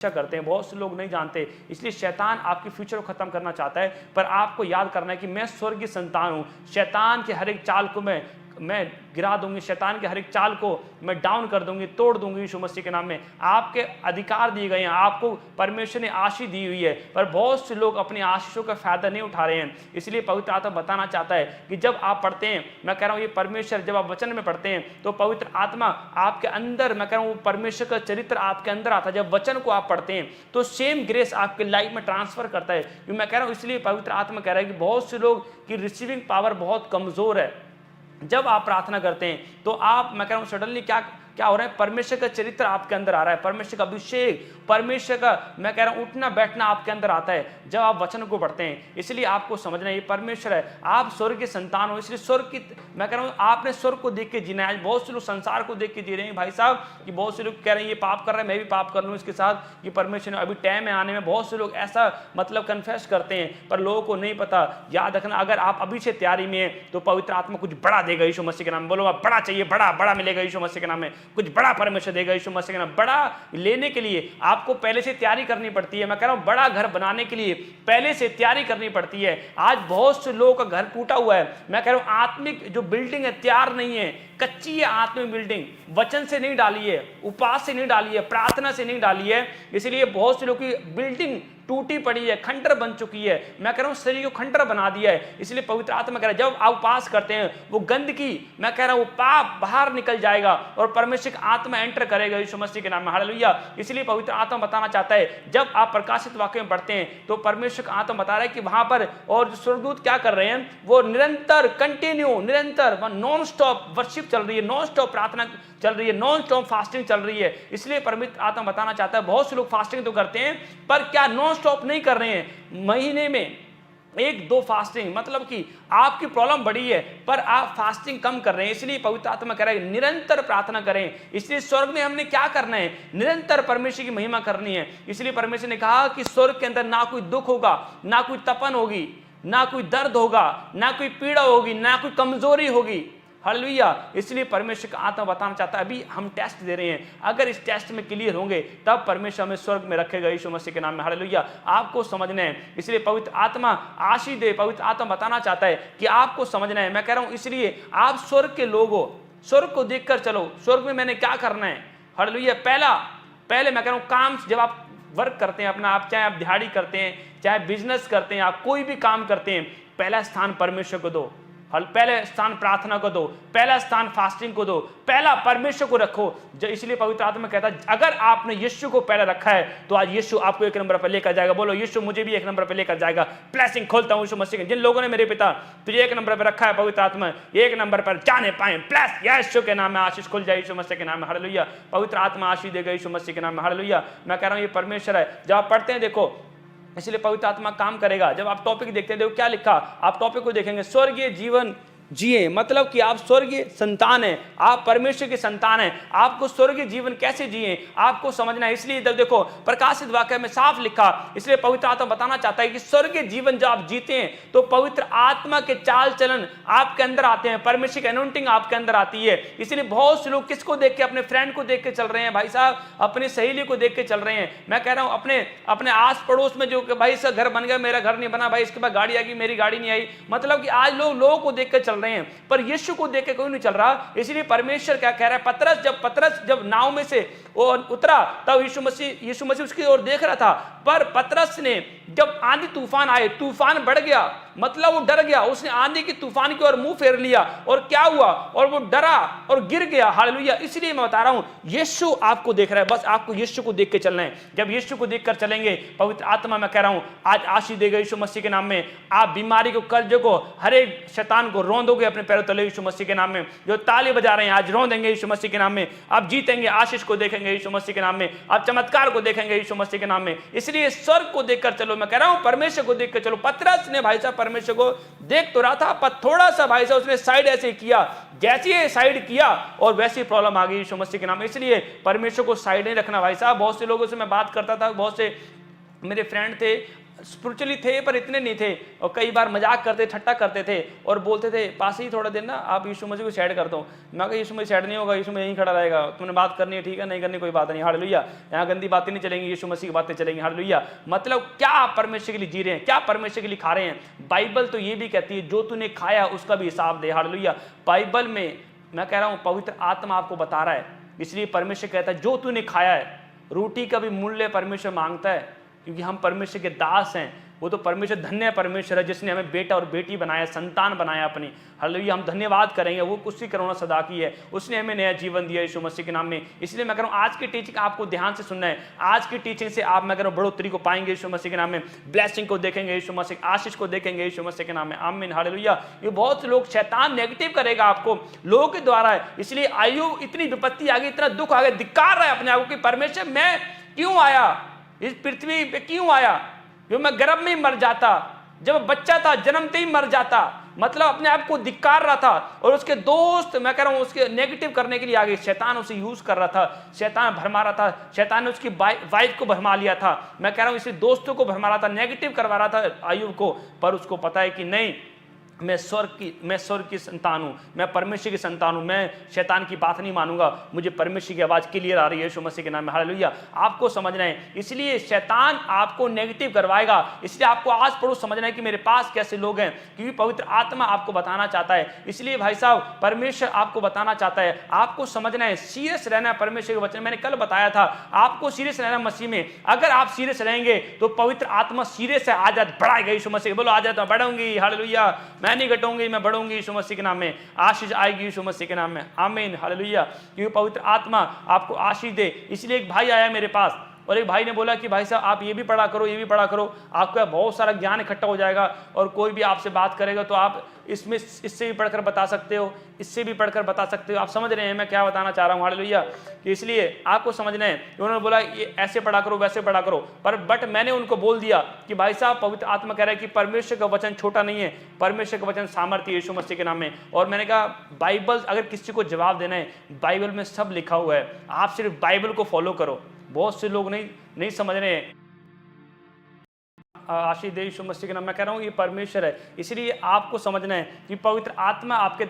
करते हैं, बहुत से लोग नहीं जानते। इसलिए शैतान आपके फ्यूचर को खत्म करना चाहता है, पर आपको याद करना है कि मैं स्वर्ग की संतान हूं। शैतान के हर एक चाल को मैं गिरा दूंगी, शैतान के हर एक चाल को मैं डाउन कर दूंगी, तोड़ दूंगी यीशु मसीह के नाम में। आपके अधिकार दिए गए हैं, आपको परमेश्वर ने आशीष दी हुई है, पर बहुत से लोग अपनी आशीषों का फायदा नहीं उठा रहे हैं। इसलिए पवित्र आत्मा बताना चाहता है कि जब आप पढ़ते हैं, मैं कह रहा हूं ये परमेश्वर, जब आप वचन में पढ़ते हैं तो पवित्र आत्मा आपके अंदर, मैं कह रहा हूं परमेश्वर का चरित्र आपके अंदर आता है। जब वचन को आप पढ़ते हैं तो सेम ग्रेस आपके लाइफ में ट्रांसफर करता है। मैं कह रहा हूं इसलिए पवित्र आत्मा कह रहा है कि बहुत से लोग की रिसीविंग पावर बहुत कमजोर है। जब आप प्रार्थना करते हैं तो आप, मैं कह रहा हूं सडनली क्या हो रहा है, परमेश्वर का चरित्र आपके अंदर आ रहा है, परमेश्वर का अभिषेक, परमेश्वर का, मैं कह रहा हूं उठना बैठना आपके अंदर आता है जब आप वचन को पढ़ते हैं। इसलिए आपको समझना है ये परमेश्वर है, आप स्वर्ग के संतान हो। इसलिए स्वर्ग की, मैं कह रहा हूं आपने स्वर्ग को देख के जीना है। बहुत से लोग संसार को देख के जी रहे हैं भाई साहब, कि बहुत से लोग कह रहे हैं ये पाप कर रहे हैं, मैं भी पाप कर लूं इसके साथ, कि परमेश्वर ने अभी टाइम है आने में। बहुत से लोग ऐसा मतलब कन्फेस करते हैं, पर लोगों को नहीं पता। याद रखना, अगर आप अभी से तैयारी में हैं तो पवित्र आत्मा कुछ बड़ा देगा यीशु मसीह के नाम में। बोलो आप बड़ा चाहिए, बड़ा मिलेगा यीशु मसीह के नाम में, कुछ बड़ा परमेश्वर देगा यीशु मसीह के नाम। बड़ा लेने के लिए आपको पहले से तैयारी करनी पड़ती है। मैं कह रहा हूं बड़ा घर बनाने के लिए पहले से तैयारी करनी पड़ती है। आज बहुत से लोगों का घर टूटा हुआ है। मैं कह रहा हूं आत्मिक जो बिल्डिंग है तैयार नहीं है, कच्ची है आत्मिक बिल्डिंग। वचन से नहीं डाली है, उपास से नहीं डाली है, प्रार्थना से नहीं डाली है। इसलिए बहुत से लोगों की बिल्डिंग टूटी पड़ी है, खंडर बन चुकी है। मैं कह रहा हूं शरीर को खंडर बना दिया है। इसलिए पवित्र आत्मा कह रहा है जब आप उपास करते हैं वो गंदगी, मैं कह रहा हूं पाप बाहर निकल जाएगा और परमेश्वर की आत्मा एंटर करेगा यीशु मसीह के नाम में। हालेलुया। इसलिए पवित्र आत्मा बताना चाहता है जब आप प्रकाशित वाक्य में पढ़ते हैं तो परमेश्वर का आत्मा बता रहा है कि वहां पर और जो स्वर्गदूत क्या कर रहे हैं, वो निरंतर कंटिन्यू, निरंतर नॉन स्टॉप वर्शिप चल रही है, नॉन स्टॉप प्रार्थना चल रही है, नॉन स्टॉप फास्टिंग चल रही है। इसलिए पवित्र आत्मा बताना चाहता है बहुत से लोग फास्टिंग तो करते हैं पर क्या नॉन स्टॉप नहीं कर रहे हैं। महीने में 1-2 फास्टिंग, मतलब कि आपकी प्रॉब्लम बड़ी है पर आप फास्टिंग कम कर रहे हैं। इसलिए पवित्र आत्मा कह रहा है निरंतर प्रार्थना करें। इसलिए स्वर्ग में हमने क्या करना है, निरंतर परमेश्वर की महिमा करनी है। इसलिए परमेश्वर ने कहा कि स्वर्ग के अंदर ना कोई दुख होगा, ना कोई तपन होगी, ना कोई दर्द होगा, ना कोई पीड़ा होगी, ना कोई कमजोरी होगी। हालेलुया। इसलिए परमेश्वर का आत्मा बताना चाहता है अभी हम टेस्ट दे रहे हैं, अगर इस टेस्ट में क्लियर होंगे तब परमेश्वर हमें स्वर्ग में रखेगा यीशु मसीह के नाम में। हालेलुया। आपको समझना है, इसलिए पवित्र आत्मा आशीष दे। पवित्र आत्मा बताना चाहता है कि आपको समझना है। मैं कह रहा हूं इसलिए आप स्वर्ग के लोग हो, स्वर्ग को देखकर चलो। स्वर्ग में मैंने क्या करना है, हालेलुया। पहले मैं कह रहा हूं काम, जब आप वर्क करते हैं अपना, आप चाहे आप दिहाड़ी करते हैं, चाहे बिजनेस करते हैं, आप कोई भी काम करते हैं, पहला स्थान परमेश्वर को दो। पहले स्थान प्रार्थना को दो, पहला स्थान फास्टिंग को दो, पहला परमेश्वर को रखो। इसलिए पवित्र आत्मा कहता है अगर आपने यीशु को पहले रखा है तो आज यीशु आपको 1 नंबर पर लेकर जाएगा। बोलो यीशु मुझे भी 1 नंबर पर लेकर जाएगा। ब्लेसिंग खोलता हूं यीशु मसीह के। जिन लोगों ने मेरे पिता तुझे 1 नंबर पर रखा है, पवित्र आत्मा 1 नंबर पर जाने पाए, प्लस यीशु के नाम में आशीष खुल जाए यीशु मसीह के नाम में। हालेलुया। पवित्र आत्मा आशीष देगा यीशु मसीह के नाम में। हालेलुया। मैं कह रहा हूं ये परमेश्वर है। जब आप पढ़ते हैं देखो, इसलिए पवित्र आत्मा काम करेगा। जब आप टॉपिक देखते हैं देखो क्या लिखा, आप टॉपिक को देखेंगे स्वर्गीय जीवन जिए, मतलब कि आप स्वर्गीय संतान हैं, आप परमेश्वर के संतान हैं। आपको स्वर्गीय जीवन कैसे जिए आपको समझना है। इसलिए इधर देखो प्रकाशित वाक्य में साफ लिखा। इसलिए पवित्र आत्मा बताना चाहता है कि स्वर्गीय जीवन जब आप जीते हैं तो पवित्र आत्मा के चाल चलन आपके अंदर आते हैं, परमेश्वर की अनॉइंटिंग आपके अंदर आती है। इसलिए बहुत से लोग किसको देख के, अपने फ्रेंड को देख के चल रहे हैं भाई साहब, अपनी सहेली को देख के चल रहे हैं। मैं कह रहा हूं अपने आस पड़ोस में जो भाई इसका घर बन गया, मेरा घर नहीं बना, भाई इसके पास गाड़ी आ गई, मेरी गाड़ी नहीं आई। मतलब कि आज लोगों को देख के रहे हैं पर यीशु को देख के कोई नहीं चल रहा। इसलिए परमेश्वर क्या कह रहा है, पतरस जब नाव में से उतरा तब यीशु मसीह उसकी ओर देख रहा था, पर पतरस ने जब आंधी तूफान आए, तूफान बढ़ गया, मतलब वो डर गया, उसने आंधी की तूफान की ओर मुंह फेर लिया और क्या हुआ, और वो डरा और गिर गया। हालेलुया। इसलिए मैं बता रहा हूं यीशु आपको देख रहा है, बस आपको यीशु को देख के चलना है। जब यीशु को देखकर चलेंगे पवित्र आत्मा मैं कह रहा हूं आज आशीष देगा यीशु मसीह के नाम में। आप बीमारी को, कर्ज को, हर एक शैतान को रौंदोगे अपने पैरों तले यीशु मसीह के नाम में। जो ताली बजा रहे हैं आज रौंदेंगे यीशु मसीह के नाम में। आप जीतेंगे, आशीष को देखेंगे यीशु मसीह के नाम में, आप चमत्कार को देखेंगे यीशु मसीह के नाम में। इसलिए स्वर्ग को देखकर चलो। मैं कह रहा हूं परमेश्वर को देखकर चलो। पतरस ने भाई साहब परमेश्वर को देख तो रहा था पर थोड़ा सा भाई साहब उसने साइड ऐसे किया, जैसे ही साइड किया और वैसी प्रॉब्लम आ गई यीशु मसीह के नाम में। इसलिए परमेश्वर को साइड नहीं रखना भाई साहब। बहुत से लोगों से मैं बात करता था, बहुत से मेरे फ्रेंड थे, स्पिरिचुअली थे पर इतने नहीं थे, और कई बार मजाक करते, ठट्टा करते थे और बोलते थे पास ही थोड़ा दिन ना आप यीशु मसीह को साइड कर दो। मैं कहा यीशु मसीह साइड नहीं होगा, यीशु मसीह यहीं खड़ा रहेगा, तुमने बात करनी है ठीक है, नहीं करनी कोई बात नहीं, हालेलुया। यहाँ गंदी बातें नहीं चलेंगी, यीशु मसीह की बातें चलेंगी, हालेलुया। मतलब क्या आप परमेश्वर के लिए जी रहे हैं, क्या परमेश्वर के लिए खा रहे हैं? बाइबल तो ये भी कहती है जो तूने खाया उसका भी हिसाब दे, हालेलुया। बाइबल में मैं कह रहा हूँ पवित्र आत्मा आपको बता रहा है, इसलिए परमेश्वर कहता है जो तूने खाया है, रोटी का भी मूल्य परमेश्वर मांगता है, क्योंकि हम परमेश्वर के दास हैं। वो तो परमेश्वर, धन्य परमेश्वर है जिसने हमें बेटा और बेटी बनाया, संतान बनाया अपनी, हालेलुया। हम धन्यवाद करेंगे, वो उसकी करुणा सदा की है, उसने हमें नया जीवन दिया यीशु मसीह के नाम में। इसलिए मैं कह रहा हूँ आज की टीचिंग आपको ध्यान से सुनना है। आज की टीचिंग से आप, मैं कह रहा हूँ, बढ़ोतरी को पाएंगे यीशु मसीह के नाम में, ब्लेसिंग को देखेंगे यीशु मसीह, आशीष को देखेंगे यीशु मसीह के नाम में, आमीन, हालेलुया। ये बहुत से लोग, शैतान नेगेटिव करेगा आपको लोगों के द्वारा है, इसलिए आयु इतनी विपत्ति आ गई, इतना दुख आ गया, धिक्कार रहा है अपने आप को कि परमेश्वर मैं क्यों आया, इस पृथ्वी पे क्यों आया, जो मैं गर्भ में ही मर जाता, जब बच्चा था जन्मते ही मर जाता, मतलब अपने आप को धिक्कार रहा था। और उसके दोस्त, मैं कह रहा हूं, उसके नेगेटिव करने के लिए आगे शैतान उसे यूज कर रहा था, शैतान भरमा रहा था, शैतान ने उसकी वाइफ को भरमा लिया था, मैं कह रहा हूं इसे दोस्तों को भरमा रहा था, नेगेटिव करवा रहा था अय्यूब को। पर उसको पता है कि नहीं, मैं स्वर्ग की संतान हूं, मैं परमेश्वर की संतान हूं, मैं शैतान की बात नहीं मानूंगा, मुझे परमेश्वर की आवाज क्लियर आ रही है यीशु मसीह के नाम में, हालेलुया। आपको समझना है, इसलिए शैतान आपको नेगेटिव करवाएगा, इसलिए आपको आज पड़ोस समझना है कि मेरे पास कैसे लोग हैं, क्योंकि पवित्र आत्मा आपको बताना चाहता है। इसलिए भाई साहब, परमेश्वर आपको बताना चाहता है, आपको समझना है, सीरियस रहना है परमेश्वर के वचन। मैंने कल बताया था आपको सीरियस रहना मसीह में। अगर आप सीरियस रहेंगे तो पवित्र आत्मा सीरियस है, आज बढ़ाएगा यीशु मसीह, बोलो आज तो बढ़ूंगी, हालेलुया। मैं नहीं घटूंगी, मैं बढ़ूंगी यीशु मसीह के नाम में, आशीष आएगी यीशु मसीह के नाम में, आमीन, हालेलुया। क्योंकि पवित्र आत्मा आपको आशीष दे। इसलिए एक भाई आया मेरे पास और एक भाई ने बोला कि भाई साहब आप ये भी पढ़ा करो, ये भी पढ़ा करो, आपका बहुत सारा ज्ञान इकट्ठा हो जाएगा, और कोई भी आपसे बात करेगा तो आप इसमें इससे भी पढ़कर बता सकते हो, इससे भी पढ़कर बता सकते हो। आप समझ रहे हैं मैं क्या बताना चाह रहा हूँ, हालेलुया। कि इसलिए आपको समझना है, उन्होंने बोला ये ऐसे पढ़ा करो, वैसे पढ़ा करो, बट मैंने उनको बोल दिया कि भाई साहब पवित्र आत्मा कह रहा है कि परमेश्वर का वचन छोटा नहीं है, परमेश्वर का वचन सामर्थ्य यीशु मसीह के नाम में। और मैंने कहा बाइबल अगर किसी को जवाब देना है, बाइबल में सब लिखा हुआ है, आप सिर्फ बाइबल को फॉलो करो। बहुत से लोग नहीं समझ रहे हैं। आशीष दे यीशु मसीह के नाम, मैं कह रहा हूँ ये परमेश्वर है। इसलिए आपको समझना है कि पवित्र आत्मा आपके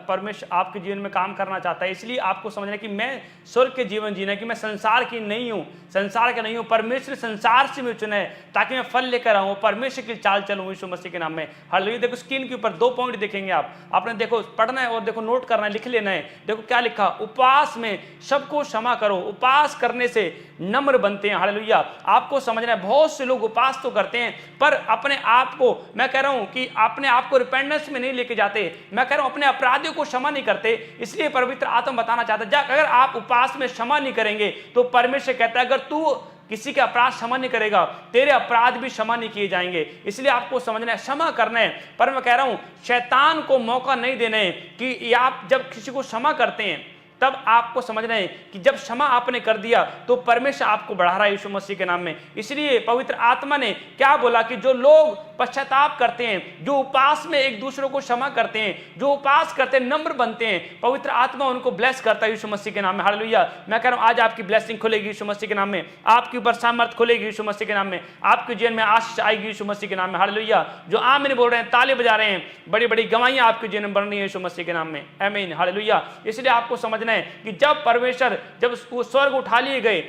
परमेश्वर आपके जीवन में काम करना चाहता है। इसलिए आपको समझना है कि मैं स्वर्ग के जीवन जीना है, कि मैं संसार की नहीं हूँ, संसार का नहीं हूँ, परमेश्वर संसार से मुझे चुना है ताकि मैं फल लेकर आऊँ, परमेश्वर की चाल चलूँ यीशु मसीह के नाम में, हालेलुया। देखो स्क्रीन के ऊपर 2 पॉइंट देखेंगे आपने देखो पढ़ना है और देखो नोट करना है, लिख लेना है। देखो क्या लिखा, उपवास में सबको क्षमा करो, उपवास करने से नम्र बनते हैं, हालेलुया। आपको समझना है बहुत से लोग उपवास तो करते हैं पर अपने आप को, मैं कह रहा हूं कि अपने आप को रिपेंडेंस में नहीं लेके जाते, मैं कह रहा हूं अपने अपराधियों को क्षमा नहीं करते। इसलिए पवित्र आत्मा बताना चाहता है अगर आप उपवास में क्षमा नहीं करेंगे तो परमेश्वर कहता है अगर तू किसी के अपराध क्षमा नहीं करेगा तेरे अपराध भी क्षमा नहीं किए जाएंगे। इसलिए आपको समझना है, क्षमा करना है। पर मैं कह रहा हूं शैतान को मौका नहीं देना है कि आप जब किसी को क्षमा करते हैं तब आपको समझना है कि जब क्षमा आपने कर दिया तो परमेश्वर आपको बढ़ा रहा है यीशु मसीह के नाम में। इसलिए पवित्र आत्मा ने क्या बोला कि जो लोग पश्चाताप करते हैं, जो उपवास में एक दूसरे को क्षमा करते हैं, जो उपवास करते हैं, नम्र बनते हैं, पवित्र आत्मा उनको ब्लेस करता है यीशु मसीह के नाम में, हालेलुया। मैं कह रहा हूं आज आपकी ब्लेसिंग खुलेगी यीशु मसीह के नाम में, आपके ऊपर सामर्थ खुलेगी यीशु मसीह के नाम में, आपके जीवन में आशीष आएगी यीशु मसीह के नाम में, हालेलुया। जो आमीन बोल रहे हैं, ताली बजा रहे हैं, बड़ी बड़ी गवाहियां आपके जीवन में बन रही है यीशु मसीह के नाम में, आमीन, हालेलुया। इसलिए आपको समझना है कि जब परमेश्वर जब स्वर्ग उठा लिए गए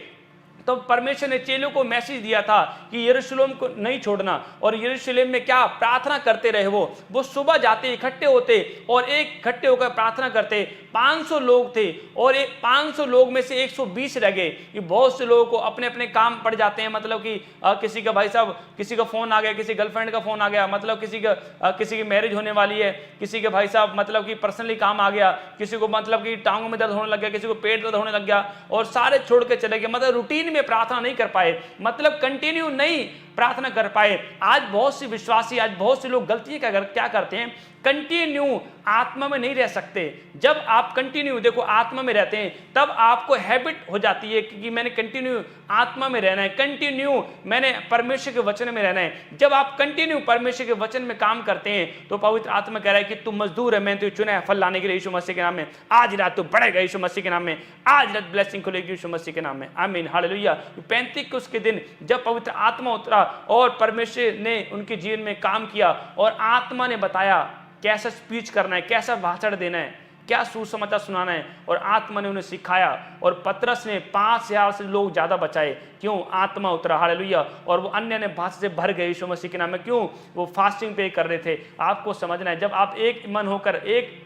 तो परमेश्वर ने चेलों को मैसेज दिया था कि यरूशलेम को नहीं छोड़ना, और यरूशलेम में क्या प्रार्थना करते रहे। वो सुबह जाते, इकट्ठे होते और एक इकट्ठे होकर प्रार्थना करते। 500 लोग थे और 500 लोग में से 120 रह गए। ये बहुत से लोगों को अपने अपने काम पड़ जाते हैं, मतलब कि किसी का भाई साहब किसी का फोन आ गया, किसी गर्लफ्रेंड का फोन आ गया, मतलब किसी की मैरिज होने वाली है, किसी के भाई साहब मतलब कि पर्सनली काम आ गया, किसी को मतलब कि टांगों में दर्द होने लग गया, किसी को पेट दर्द होने लग गया, और सारे छोड़ के चले गए। मतलब रूटीन में प्रार्थना नहीं कर पाए, मतलब कंटिन्यू नहीं प्रार्थना कर पाए। आज बहुत सी विश्वासी, आज बहुत से लोग गलतियां क्या करते हैं, कंटिन्यू आत्मा में नहीं रह सकते। जब आप कंटिन्यू देखो आत्मा में रहते हैं तब आपको हैबिट हो जाती है कि मैंने कंटिन्यू आत्मा में रहना है, कंटिन्यू मैंने परमेश्वर के वचन में रहना है। जब आप कंटिन्यू परमेश्वर के वचन में काम करते हैं तो पवित्र आत्मा कह रहा है कि तू मजदूर है, मैंने तुझे चुना है फल लाने के लिए यीशु मसीह के नाम में। आज रात तू बढ़ेगा यीशु मसीह के नाम में, आज रात ब्लेसिंग खुलेगी यीशु मसीह के नाम में, आमीन, हालेलुया। 35 के दिन जब पवित्र आत्मा उतरा और परमेश्वर ने उनके जीवन में काम किया और आत्मा ने बताया कैसा स्पीच करना है, कैसा भाषण देना है, क्या सुसमाचार सुनाना है, और आत्मा ने उन्हें सिखाया। और पतरस ने 5,000 से लोग ज्यादा बचाए। क्यों? आत्मा उतरा, हालेलुया। और वो अन्य ने भाषा से भर गए यीशु मसीह के नाम में। क्यों? वो फास्टिंग पे कर रहे थे। आपको समझना है, जब आप एक मन होकर, एक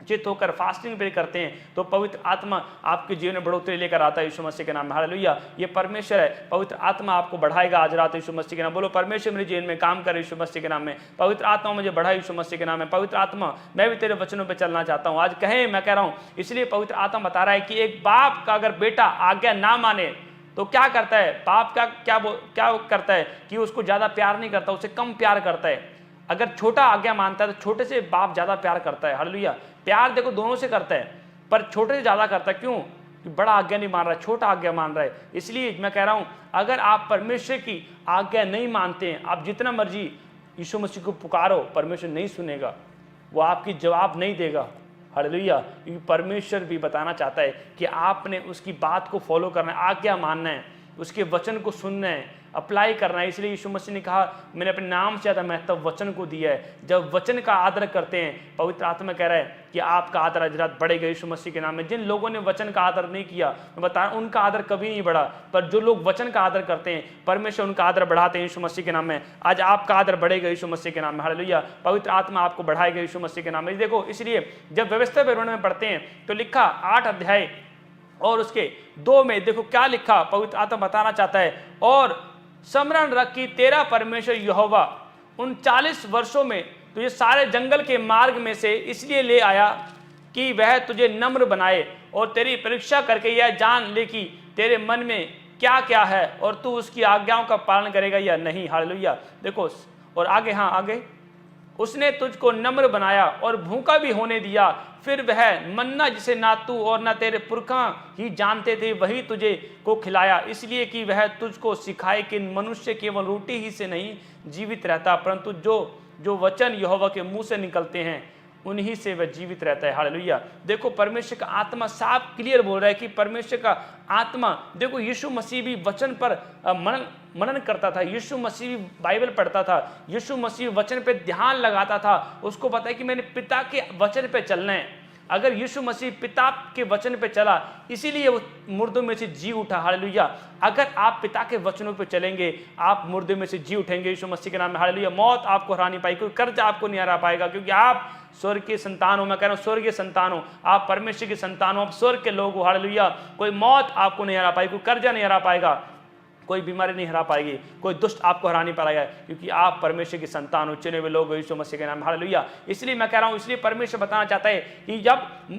चित होकर फास्टिंग पे करते हैं तो पवित्र आत्मा आपके जीवन में बढ़ोतरी लेकर आता है यीशु मसीह के नाम में, हालेलुया। ये परमेश्वर है, पवित्र आत्मा आपको बढ़ाएगा आज रात यीशु मसीह के नाम। बोलो, परमेश्वर मेरे जीवन में काम करे यीशु मसीह के नाम में। पवित्र आत्मा मुझे बढ़ाए यीशु मसीह के नाम में। पवित्र आत्मा, मैं भी तेरे वचनों पर चलना चाहता हूँ। आज कहें, मैं कह रहा हूँ, इसलिए पवित्र आत्मा बता रहा है कि एक बाप का अगर बेटा आज्ञा ना माने तो क्या करता है? बाप का क्या करता है कि उसको ज्यादा प्यार नहीं करता, उसे कम प्यार करता है। अगर छोटा आज्ञा मानता है तो छोटे से बाप ज्यादा प्यार करता है, हालेलुया। प्यार देखो दोनों से करता है, पर छोटे से ज्यादा करता है। क्यों? कि बड़ा आज्ञा नहीं मान रहा है, छोटा आज्ञा मान रहा है। इसलिए मैं कह रहा हूं, अगर आप परमेश्वर की आज्ञा नहीं मानते हैं, आप जितना मर्जी यीशु मसीह को पुकारो, परमेश्वर नहीं सुनेगा, वो आपकी जवाब नहीं देगा, हालेलुया। क्योंकि परमेश्वर भी बताना चाहता है कि आपने उसकी बात को फॉलो करना है, आज्ञा मानना है, उसके वचन को सुनना है, अप्लाई करना है। इसलिए यीशु मसीह ने कहा, मैंने अपने नाम से ज़्यादा महत्व वचन को दिया है। जब वचन का आदर करते हैं, पवित्र आत्मा कह रहा है कि आपका आदर आज रात बढ़ेगा यीशु मसीह के नाम में। जिन लोगों ने वचन का आदर नहीं किया, मैं बता रहा हूं, उनका आदर कभी नहीं बढ़ा, पर जो लोग वचन का आदर करते हैं, परमेश्वर उनका आदर बढ़ाते हैं यीशु मसीह के नाम में। आज आपका आदर बढ़ेगा यीशु मसीह के नाम में, हालेलुया। पवित्र आत्मा आपको बढ़ाएगा यीशु मसीह के नाम में। देखो, इसलिए जब व्यवस्था विवरण में पढ़ते हैं तो लिखा 8 अध्याय और उसके 2 में देखो क्या लिखा, पवित्र आत्मा बताना चाहता है, और स्मरण रख कि तेरा परमेश्वर यहोवा उन 40 वर्षों में तुझे सारे जंगल के मार्ग में से इसलिए ले आया कि वह तुझे नम्र बनाए और तेरी परीक्षा करके यह जान ले कि तेरे मन में क्या क्या है और तू उसकी आज्ञाओं का पालन करेगा या नहीं, हालेलुया। देखो, और आगे, हाँ आगे, उसने तुझको नम्र बनाया और भूखा भी होने दिया, फिर वह मन्ना जिसे ना तू और ना तेरे पुरखा ही जानते थे वही तुझे को खिलाया, इसलिए कि वह तुझको सिखाए कि मनुष्य केवल रोटी ही से नहीं जीवित रहता, परंतु जो वचन यहोवा के मुंह से निकलते हैं उन्हीं से वह जीवित रहता है, हालेलुया। देखो, परमेश्वर का आत्मा साफ क्लियर बोल रहा है कि परमेश्वर का आत्मा, देखो यीशु मसीह भी वचन पर मनन करता था, यीशु मसीह भी बाइबल पढ़ता था, यीशु मसीह वचन पे ध्यान लगाता था। उसको पता है कि मैंने पिता के वचन पे चलना है। अगर यीशु मसीह पिता के वचन पे चला, इसीलिए वो मुर्दों में से जी उठा, हालेलुया। अगर आप पिता के वचनों पे चलेंगे, आप मुर्दों में से जी उठेंगे यीशु मसीह के नाम में, हालेलुया। मौत आपको हरा नहीं पाएगी, कोई कर्ज आपको नहीं हरा पाएगा, क्योंकि आप स्वर्ग के संतान हो। मैं कह रहा हूं, स्वर्गीय संतान हो, आप परमेश्वर के संतान हो, आप स्वर्ग के लोग हो, हालेलुया। कोई मौत आपको नहीं हरा पाएगी, कोई कर्जा नहीं हरा पाएगा, कोई बीमारी नहीं हरा पाएगी, कोई दुष्ट आपको हरा नहीं पाएगा, क्योंकि आप परमेश्वर के संतान हो, चुने हुए लोग हो यीशु मसीह के नाम, हालेलुया। इसलिए मैं कह रहा हूं, इसलिए परमेश्वर बताना चाहता है कि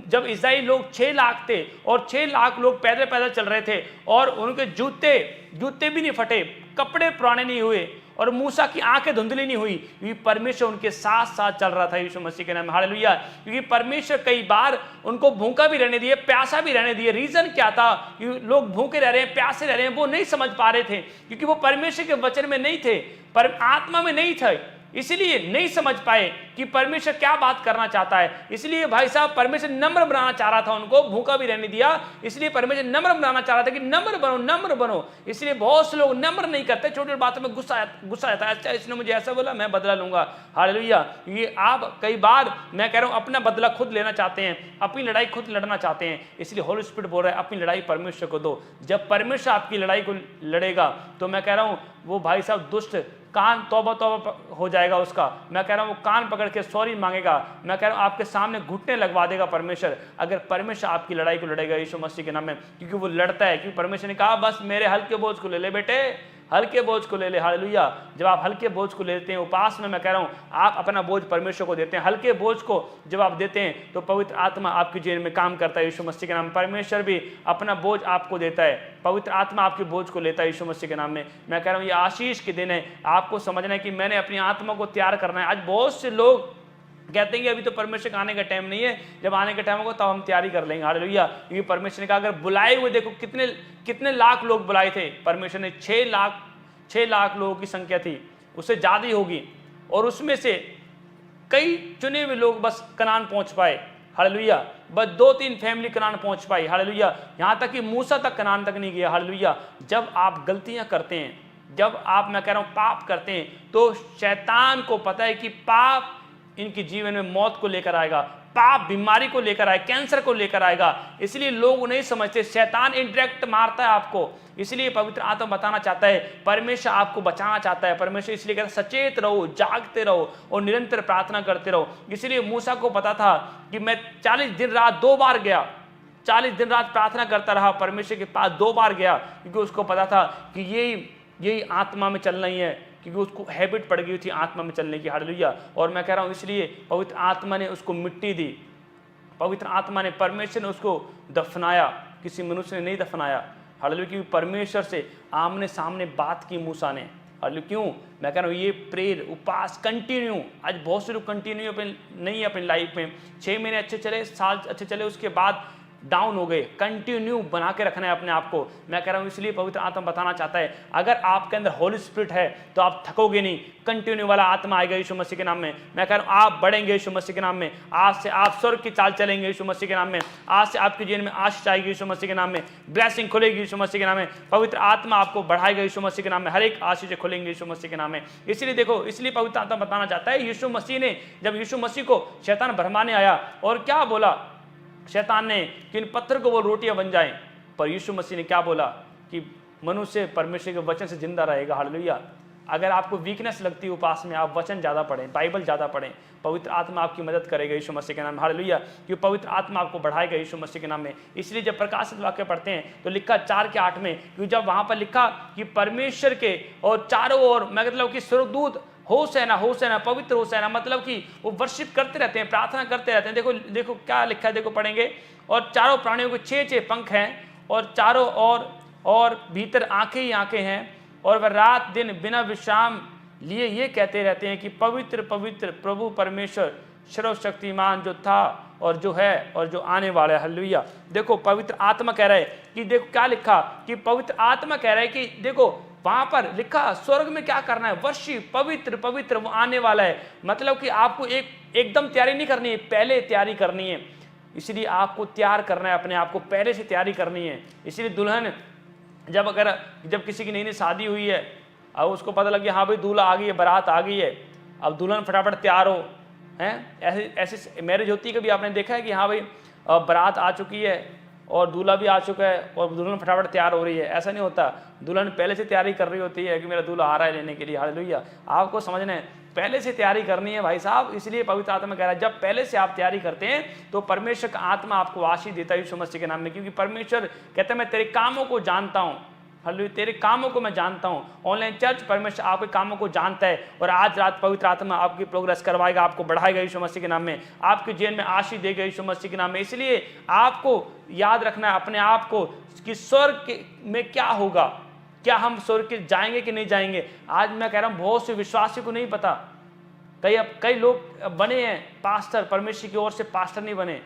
जब इस्राएली लोग 6 लाख थे और 6 लाख लोग पैदल पैदल चल रहे थे और उनके जूते भी नहीं फटे, कपड़े पुराने नहीं हुए और मूसा की आंखें धुंधली नहीं हुई, क्योंकि परमेश्वर उनके साथ साथ चल रहा था यीशु मसीह के नाम, हालेलुया। क्योंकि परमेश्वर कई बार उनको भूखा भी रहने दिए, प्यासा भी रहने दिए। रीजन क्या था कि लोग भूखे रह रहे हैं, प्यासे रह रहे हैं, वो नहीं समझ पा रहे थे, क्योंकि वो परमेश्वर के वचन में नहीं थे, पर आत्मा में नहीं थे, इसलिए नहीं समझ पाए कि परमेश्वर क्या बात करना चाहता है। इसलिए भाई साहब, परमेश्वर नम्र बनाना चाह रहा था, उनको भूखा भी रहने दिया, इसलिए परमेश्वर नम्र बनाना चाह रहा था कि नम्र बनो, नम्र बनो। इसलिए बहुत से लोग नम्र नहीं करते, छोटी छोटी बातों में गुस्सा आता है, अच्छा इसने मुझे ऐसा बोला, मैं बदला लूंगा, हालेलुया। ये आप कई बार, मैं कह रहा हूं, अपना बदला खुद लेना चाहते हैं, अपनी लड़ाई खुद लड़ना चाहते हैं, इसलिए होली स्पिरिट बोल रहा है अपनी लड़ाई परमेश्वर को दो। जब परमेश्वर आपकी लड़ाई को लड़ेगा तो मैं कह रहा हूं, वो भाई साहब दुष्ट कान तौबा तौबा हो जाएगा उसका। मैं कह रहा हूँ, वो कान पकड़ के सॉरी मांगेगा। मैं कह रहा हूँ, आपके सामने घुटने लगवा देगा परमेश्वर, अगर परमेश्वर आपकी लड़ाई को लड़ेगा यीशु मसीह के नाम में, क्योंकि वो लड़ता है। क्योंकि परमेश्वर ने कहा, बस मेरे हल्के बोझ को ले ले बेटे, हल्के बोझ को ले ले, हालेलुया। जब आप हल्के बोझ को लेते हैं उपास में, मैं कह रहा हूँ, आप अपना बोझ परमेश्वर को देते हैं, हल्के बोझ को जब आप देते हैं तो पवित्र आत्मा आपके जीवन में काम करता है यीशु मसीह के नाम। परमेश्वर भी अपना बोझ आपको देता है, पवित्र आत्मा आपके बोझ को लेता है यीशु मसीह के नाम में। मैं कह रहा हूँ, ये आशीष के दिन है, आपको समझना है कि मैंने अपनी आत्मा को तैयार करना है। आज बहुत से लोग कहते हैं कि अभी तो परमेश्वर का आने का टाइम नहीं है, जब आने का टाइम होगा तब हम तैयारी कर लेंगे, हालेलुया। क्योंकि परमेश्वर ने कहा, अगर बुलाए हुए, देखो कितने लाख लोग बुलाए थे परमेश्वर ने, 6 लाख लोगों की संख्या थी, उससे ज्यादा ही होगी, और उसमें से कई चुने हुए लोग बस कनान पहुंच पाए, हालेलुया। बस 2-3 फैमिली कनान पहुंच पाई, हालेलुया। यहां तक कि मूसा तक कनान तक नहीं गया, हालेलुया। जब आप गलतियां करते हैं, जब आप, मैं कह रहा हूं, पाप करते हैं तो शैतान को पता है कि पाप इनके जीवन में मौत को लेकर आएगा, पाप बीमारी को लेकर आएगा, कैंसर को लेकर आएगा। इसलिए लोग नहीं समझते, शैतान इंडायरेक्ट मारता है आपको। इसलिए पवित्र आत्मा बताना चाहता है, परमेश्वर आपको बचाना चाहता है। परमेश्वर इसलिए कहता है सचेत रहो, जागते रहो और निरंतर प्रार्थना करते रहो। इसलिए मूसा को पता था कि मैं 40 दिन रात 2 बार गया, 40 दिन रात प्रार्थना करता रहा, परमेश्वर के पास 2 बार गया, क्योंकि उसको पता था कि यही आत्मा में चलना ही है, क्योंकि उसको हैबिट पड़ गई थी आत्मा में चलने की। हालेलुया। और मैं कह रहा हूँ इसलिए पवित्र आत्मा ने उसको मिट्टी दी, पवित्र आत्मा ने, परमेश्वर ने उसको दफनाया, किसी मनुष्य ने नहीं दफनाया। हालेलुया। क्योंकि परमेश्वर से आमने सामने बात की मूसा ने। हालेलुया। क्यों? मैं कह रहा हूँ ये प्रेयर, उपास कंटिन्यू, आज बहुत से लोग कंटिन्यू नहीं है अपनी लाइफ में। 6 महीने अच्छे चले, साल अच्छे चले, उसके बाद डाउन हो गए। कंटिन्यू बना के रखना है अपने आप को। मैं कह रहा हूँ इसलिए पवित्र आत्मा बताना चाहता है, अगर आपके अंदर होली स्पिरिट है तो आप थकोगे नहीं, कंटिन्यू वाला आत्मा आएगा यीशु मसीह के नाम में। मैं कह रहा हूँ आप बढ़ेंगे यीशु मसीह के नाम में। आज से आप स्वर्ग की चाल चलेंगे यीशु मसीह के नाम में। आज से आपके जीवन में आशीष आएगी यीशु मसीह के नाम में, ब्लेसिंग खुलेगी यीशु मसीह के नाम में। पवित्र आत्मा आपको बढ़ाएगा यीशु मसीह के नाम में, हर एक आशीष खुलेंगे यीशु मसीह के नाम में। इसलिए देखो, इसलिए पवित्र आत्मा बताना चाहता है, यीशु मसीह ने, जब यीशु मसीह को शैतान भरमाने आया और क्या बोला शैतान ने कि इन पत्थर को वो रोटियां बन जाएं, पर यीशु मसीह ने क्या बोला कि मनुष्य परमेश्वर के वचन से जिंदा रहेगा। हालेलुया। अगर आपको वीकनेस लगती है उपास में, आप वचन ज़्यादा पढ़ें, बाइबल ज़्यादा पढ़ें, पवित्र आत्मा आपकी मदद करेगा यीशु मसीह के नाम में। हालेलुया। क्योंकि पवित्र आत्मा आपको बढ़ाएगा यीशु मसीह के नाम में। इसलिए जब प्रकाशित वाक्य पढ़ते हैं तो लिखा 4:8 में, क्योंकि जब वहाँ पर लिखा कि परमेश्वर के और चारों ओर, मैं मतलब कि स्वर्गदूत होसैना होसैना, पवित्र होसैना, मतलब कि वो वर्शिप करते रहते हैं, प्रार्थना करते रहते हैं। देखो देखो क्या लिखा है, देखो पढ़ेंगे। और चारों प्राणियों के 6 पंख हैं और चारों ओर और भीतर आंखें ही आंखें हैं, और वह रात दिन बिना विश्राम लिए ये कहते रहते हैं कि पवित्र पवित्र प्रभु परमेश्वर सर्वशक्तिमान, जो था और जो है और जो आने वाला है। हालेलुया। देखो पवित्र आत्मा कह रहा है कि देखो क्या लिखा, कि पवित्र आत्मा कह रहा है कि देखो वहां पर लिखा स्वर्ग में क्या करना है, वर्षिप, पवित्र पवित्र, वो आने वाला है। मतलब कि आपको एकदम तैयारी नहीं करनी है, पहले तैयारी करनी है। इसलिए आपको तैयार करना है, अपने आप को पहले से तैयारी करनी है। इसलिए दुल्हन जब किसी की नई नई शादी हुई है, अब उसको पता लग गया हाँ भाई दूल्हा आ गई है, बारात आ गई है, अब दुल्हन फटाफट तैयार हो, हैं। ऐसी मैरिज होती है, कभी आपने देखा है कि हाँ भाई बारात आ चुकी है और दूल्हा भी आ चुका है और दुल्हन फटाफट तैयार हो रही है? ऐसा नहीं होता। दुल्हन पहले से तैयारी कर रही होती है कि मेरा दूल्हा आ रहा है लेने के लिए। हालेलुया। आपको समझना है, पहले से तैयारी करनी है भाई साहब। इसलिए पवित्र आत्मा कह रहा है, जब पहले से आप तैयारी करते हैं तो परमेश्वर का आत्मा आपको आशीष देता है यीशु मसीह के नाम में। क्योंकि परमेश्वर कहता है मैं तेरे कामों को जानता हूँ। हालेलुया। तेरे कामों को मैं जानता हूँ। ऑनलाइन चर्च, परमेश्वर आपके कामों को जानता है और आज रात पवित्र आत्मा आपकी प्रोग्रेस करवाएगा, आपको बढ़ाएगा यीशु मसीह के नाम में, आपके जीवन में आशीष देगा यीशु मसीह के नाम में। इसलिए आपको याद रखना है अपने आप को कि स्वर्ग में क्या होगा, क्या हम स्वर्ग के जाएंगे कि नहीं जाएंगे। आज मैं कह रहा हूँ बहुत से विश्वासी को नहीं पता। कई लोग बने हैं पास्टर, परमेश्वर की ओर से पास्टर नहीं बने।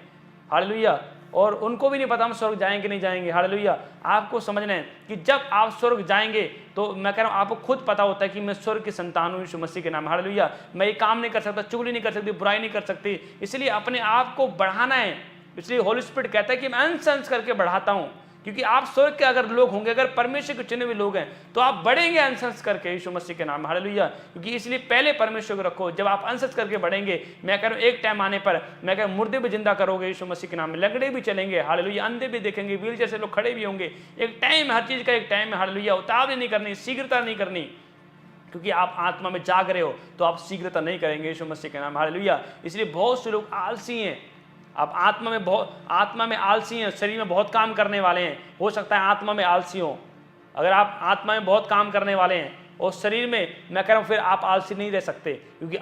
हालेलुया। और उनको भी नहीं पता हम स्वर्ग जाएंगे नहीं जाएंगे। हालेलुया। आपको समझना है कि जब आप स्वर्ग जाएंगे तो मैं कह रहा हूँ आपको खुद पता होता है कि मैं स्वर्ग की संतान हूँ यीशु मसीह के नाम। हालेलुया। मैं ये काम नहीं कर सकता, चुगली नहीं कर सकती, बुराई नहीं कर सकती। इसलिए अपने आप को बढ़ाना है। इसलिए होली स्पिरिट कहता है कि मैं अंश अंश करके बढ़ाता हूँ, क्योंकि आप स्वर्ग के अगर लोग होंगे, अगर परमेश्वर के चुने हुए लोग हैं, तो आप बढ़ेंगे अंश करके यीशु मसीह के नाम। हालेलुया। क्योंकि इसलिए पहले परमेश्वर को रखो। जब आप अंश करके बढ़ेंगे, मैं कह रहा हूँ एक टाइम आने पर मैं कह मुर्दे भी जिंदा करोगे यीशु मसीह के नाम में, लंगड़े भी चलेंगे। हालेलुया। अंधे भी देखेंगे, व्हील जैसे लोग खड़े भी होंगे। एक टाइम, हर चीज का एक टाइम है। हालेलुया। उतावली नहीं करनी, शीघ्रता नहीं करनी, क्योंकि आप आत्मा में जाग रहे हो तो आप शीघ्रता नहीं करेंगे यीशु मसीह के नाम। हालेलुया। इसलिए बहुत से लोग आलसी हैं। आप आत्मा में आलसी हैं, शरीर में बहुत काम करने वाले हैं। हो सकता है आत्मा में आलसी हो। अगर आप आत्मा में बहुत काम करने वाले हैं और शरीर में, मैं कह रहा हूँ फिर आप आलसी नहीं रह सकते, क्योंकि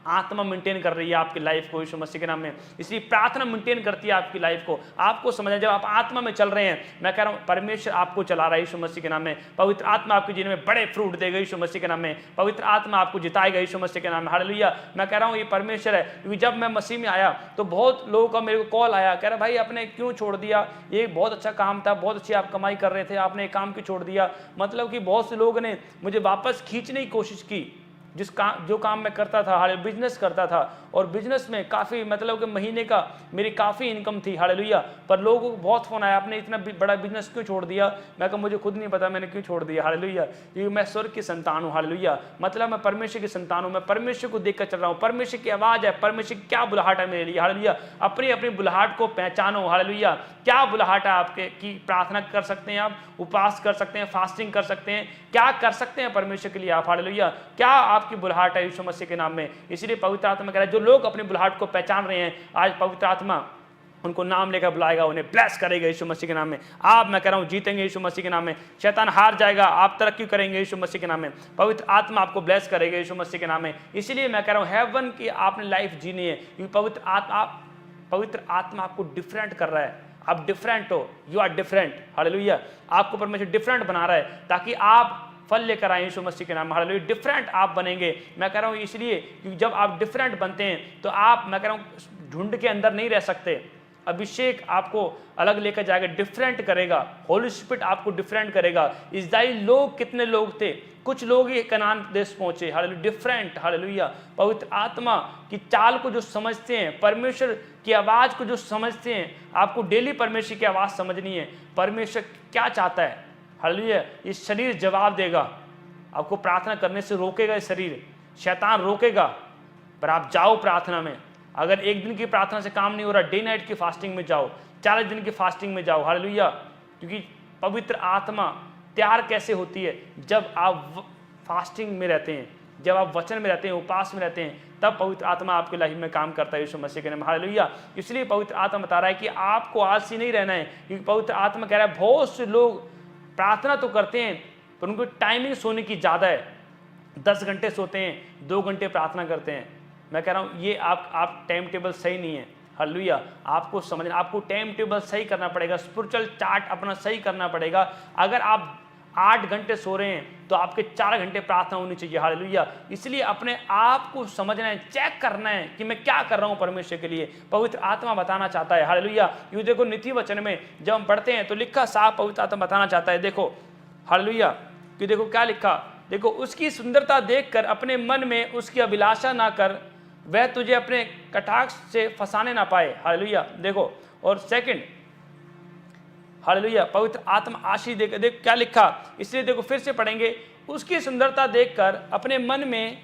आत्मा मेंटेन कर रही है आपकी लाइफ को यीशु मसीह के नाम में। इसलिए प्रार्थना मेंटेन करती है आपकी लाइफ को। आपको समझना, जब आप आत्मा में चल रहे हैं, मैं कह रहा हूँ परमेश्वर आपको चला रहा है यीशु मसीह के नाम में। पवित्र आत्मा आपके जीवन में बड़े फ्रूट देगा यीशु मसीह के नाम में। पवित्र आत्मा आपको जिताएगा यीशु मसीह के नाम में। हालेलुया। मैं कह रहा हूँ ये परमेश्वर है। क्योंकि जब मैं मसीह में आया तो बहुत लोगों का मेरे को कॉल आया, कह रहा भाई आपने क्यों छोड़ दिया, ये बहुत अच्छा काम था, बहुत अच्छी आप कमाई कर रहे थे, आपने काम क्यों छोड़ दिया। मतलब कि बहुत से लोगों ने मुझे वापस खींचने की कोशिश की, जो काम मैं करता था, हालेलुया, बिजनेस करता था, और बिजनेस में काफ़ी मतलब कि महीने का मेरी काफ़ी इनकम थी, हालेलुया। पर लोगों को बहुत फ़ोन आया, आपने इतना बड़ा बिजनेस क्यों छोड़ दिया? मैं कहा मुझे खुद नहीं पता मैंने क्यों छोड़ दिया, हालेलुया, क्योंकि मैं स्वर्ग की संतान हूँ, हालेलुया। मतलब मैं परमेश्वर की संतान हूँ, मैं परमेश्वर को देखकर चल रहा हूँ, परमेश्वर की आवाज़ है, परमेश्वर क्या बुलाहट है मेरे लिए, हालेलुया। अपनी अपनी बुलाहट को पहचानो, हालेलुया। क्या बुलाहट है आपके की प्रार्थना कर सकते हैं आप, उपवास कर सकते हैं, फास्टिंग कर सकते हैं, क्या कर सकते हैं परमेश्वर के लिए आप, हालेलुया। क्या आपकी बुलाहट है यीशु मसीह के नाम में? इसलिए पवित्र आत्मा कह रहा है, जो लोग अपनी बुलाहट को पहचान रहे हैं, आज पवित्र आत्मा उनको नाम लेकर बुलाएगा, उन्हें ब्लेस करेगा यीशु मसीह के नाम में। आप, मैं कह रहा हूं, जीतेंगे यीशु मसीह के नाम में। शैतान हार जाएगा, आप तरक्की करेंगे यीशु मसीह के नाम में। पवित्र आत्मा आपको ब्लेस करेगा यीशु मसीह के नाम में। इसलिए मैं कह रहा हूं, हेवन की आपने लाइफ जीनी है, क्योंकि पवित्र आत्मा आपको डिफरेंट कर रहा है। आप डिफरेंट हो, यू आर डिफरेंट, हालेलुया। आपको परमेश्वर डिफरेंट बना रहा है ताकि आप फल लेकर आए यीशु मसीह के नाम में, हालेलुया। डिफरेंट आप बनेंगे, मैं कह रहा हूं, इसलिए क्योंकि जब आप डिफरेंट बनते हैं तो आप, मैं कह रहा हूं, झुंड के अंदर नहीं रह सकते। अभिषेक आपको अलग लेकर जाएगा, डिफरेंट करेगा, होली स्पिरिट आपको डिफरेंट करेगा। इस्राएली लोग कितने लोग थे? कुछ लोग ही कनान देश पहुंचे, हालेलुया, डिफरेंट, हालेलुया। पवित्र आत्मा की चाल को जो समझते हैं, परमेश्वर की आवाज को जो समझते हैं, आपको डेली परमेश्वर की आवाज समझनी है, परमेश्वर क्या चाहता है, हालेलुया। ये शरीर जवाब देगा, आपको प्रार्थना करने से रोकेगा, ये शरीर, शैतान रोकेगा, पर आप जाओ प्रार्थना में। अगर एक दिन की प्रार्थना से काम नहीं हो रहा, डे नाइट की फास्टिंग में जाओ, 40 दिन की फास्टिंग में जाओ, हालेलुया। क्योंकि पवित्र आत्मा तैयार कैसे होती है? जब आप फास्टिंग में रहते हैं, जब आप वचन में रहते हैं, उपवास में रहते हैं, तब पवित्र आत्मा आपके लाइफ में काम करता है यीशु मसीह के नाम, हालेलुया। इसलिए पवित्र आत्मा बता रहा है कि आपको आलसी नहीं रहना है, क्योंकि पवित्र आत्मा कह रहा है, बहुत से लोग प्रार्थना तो करते हैं पर उनको टाइमिंग सोने की ज़्यादा है, 10 घंटे सोते हैं, 2 घंटे प्रार्थना करते हैं। मैं कह रहा हूँ, ये आप टाइम टेबल सही नहीं है, हालेलुया। आपको समझना, आपको टाइम टेबल सही करना पड़ेगा, स्पिरिचुअल चार्ट अपना सही करना पड़ेगा। अगर आप 8 घंटे सो रहे हैं तो आपके 4 घंटे प्रार्थना होनी चाहिए, हालेलुया। इसलिए अपने आप को समझना है, चेक करना है कि मैं क्या कर रहा हूँ परमेश्वर के लिए। पवित्र आत्मा बताना चाहता है, हालेलुया। यूँ देखो, नीति वचन में जब हम पढ़ते हैं तो लिखा साफ पवित्र आत्मा बताना चाहता है, देखो, हालेलुया, कि देखो क्या लिखा, देखो, उसकी सुंदरता देखकर अपने मन में उसकी अभिलाषा ना कर, वह तुझे अपने कटाक्ष से फंसाने ना पाए, हालेलुया। देखो, और सेकंड, हालेलुया, पवित्र आत्मा आशीष देकर, देख क्या लिखा, इसलिए देखो फिर से पढ़ेंगे, उसकी सुंदरता देखकर अपने मन में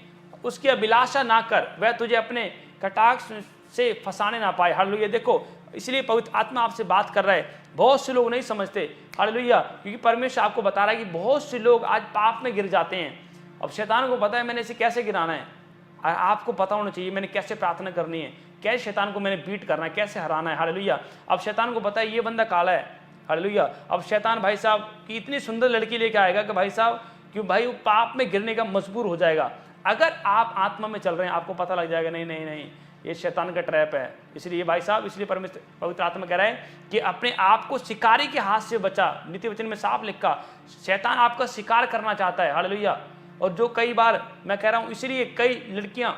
उसकी अभिलाषा ना कर, वह तुझे अपने कटाक्ष से फंसाने ना पाए, हालेलुया। देखो, इसलिए पवित्र आत्मा आपसे बात कर रहा है। बहुत से लोग नहीं समझते, हालेलुया, क्योंकि परमेश्वर आपको बता रहा है कि बहुत से लोग आज पाप में गिर जाते हैं। अब शैतान को पता है मैंने इसे कैसे गिराना है, आपको पता होना चाहिए मैंने कैसे प्रार्थना करनी है, कैसे शैतान को मैंने बीट करना है, कैसे हराना है, हालेलुया। अब शैतान को पता है ये बंदा काला है, हालेलुया। अब शैतान भाई साहब की इतनी सुंदर लड़की लेके आएगा कि भाई साहब, क्यों भाई, वो पाप में गिरने का मजबूर हो जाएगा। अगर आप आत्मा में चल रहे हैं, आपको पता लग जाएगा नहीं नहीं नहीं, ये शैतान का ट्रैप है। इसलिए भाई साहब, इसलिए परमेश्वर पवित्र आत्मा कह रहा है कि अपने आप को शिकारी के हाथ से बचा। नीति वचन में साफ लिखा, शैतान आपका शिकार करना चाहता है, हालेलुया। और जो कई बार मैं कह रहा हूँ, इसलिए कई लड़कियां,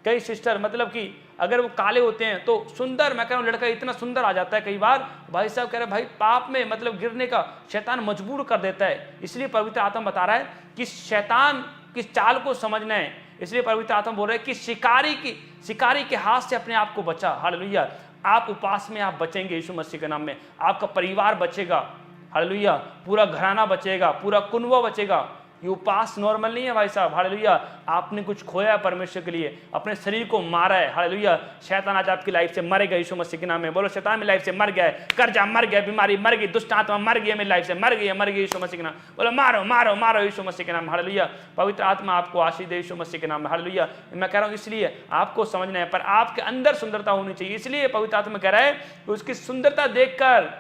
कई सिस्टर, मतलब कि अगर वो काले होते हैं तो सुंदर, मैं कह रहा हूँ, लड़का इतना सुंदर आ जाता है कई बार, भाई साहब कह रहे हैं भाई, पाप में मतलब गिरने का शैतान मजबूर कर देता है। इसलिए पवित्र आत्मा बता रहा है कि शैतान की चाल को समझना है। इसलिए पवित्र आत्मा बोल रहा है कि शिकारी के हाथ से अपने आप को बचा, हालेलुया। आप उपवास में आप बचेंगे यीशु मसीह के नाम में, आपका परिवार बचेगा, हालेलुया, पूरा घराना बचेगा, पूरा कुनवा बचेगा। ये उपवास नॉर्मल नहीं है भाई साहब, हालेलुया। आपने कुछ खोया परमेश्वर के लिए, अपने शरीर को मारा है, हालेलुया। शैतान आज आपकी लाइफ से मर गया यीशु मसीह के नाम में। बोलो, शैतान मेरी लाइफ से मर गया है, कर्जा मर गया, बीमारी मर गई, दुष्ट आत्मा मर गई, मेरी लाइफ से मर गई यीशु मसीह के नाम। बोलो, मारो मारो मारो यीशु मसीह के नाम, हालेलुया। पवित्र आत्मा आपको आशीष दे यीशु मसीह के नाम में, हालेलुया। मैं कह रहा हूँ, इसलिए आपको समझना है, पर आपके अंदर सुंदरता होनी चाहिए। इसलिए पवित्र आत्मा कह रहा है कि उसकी सुंदरता देखकर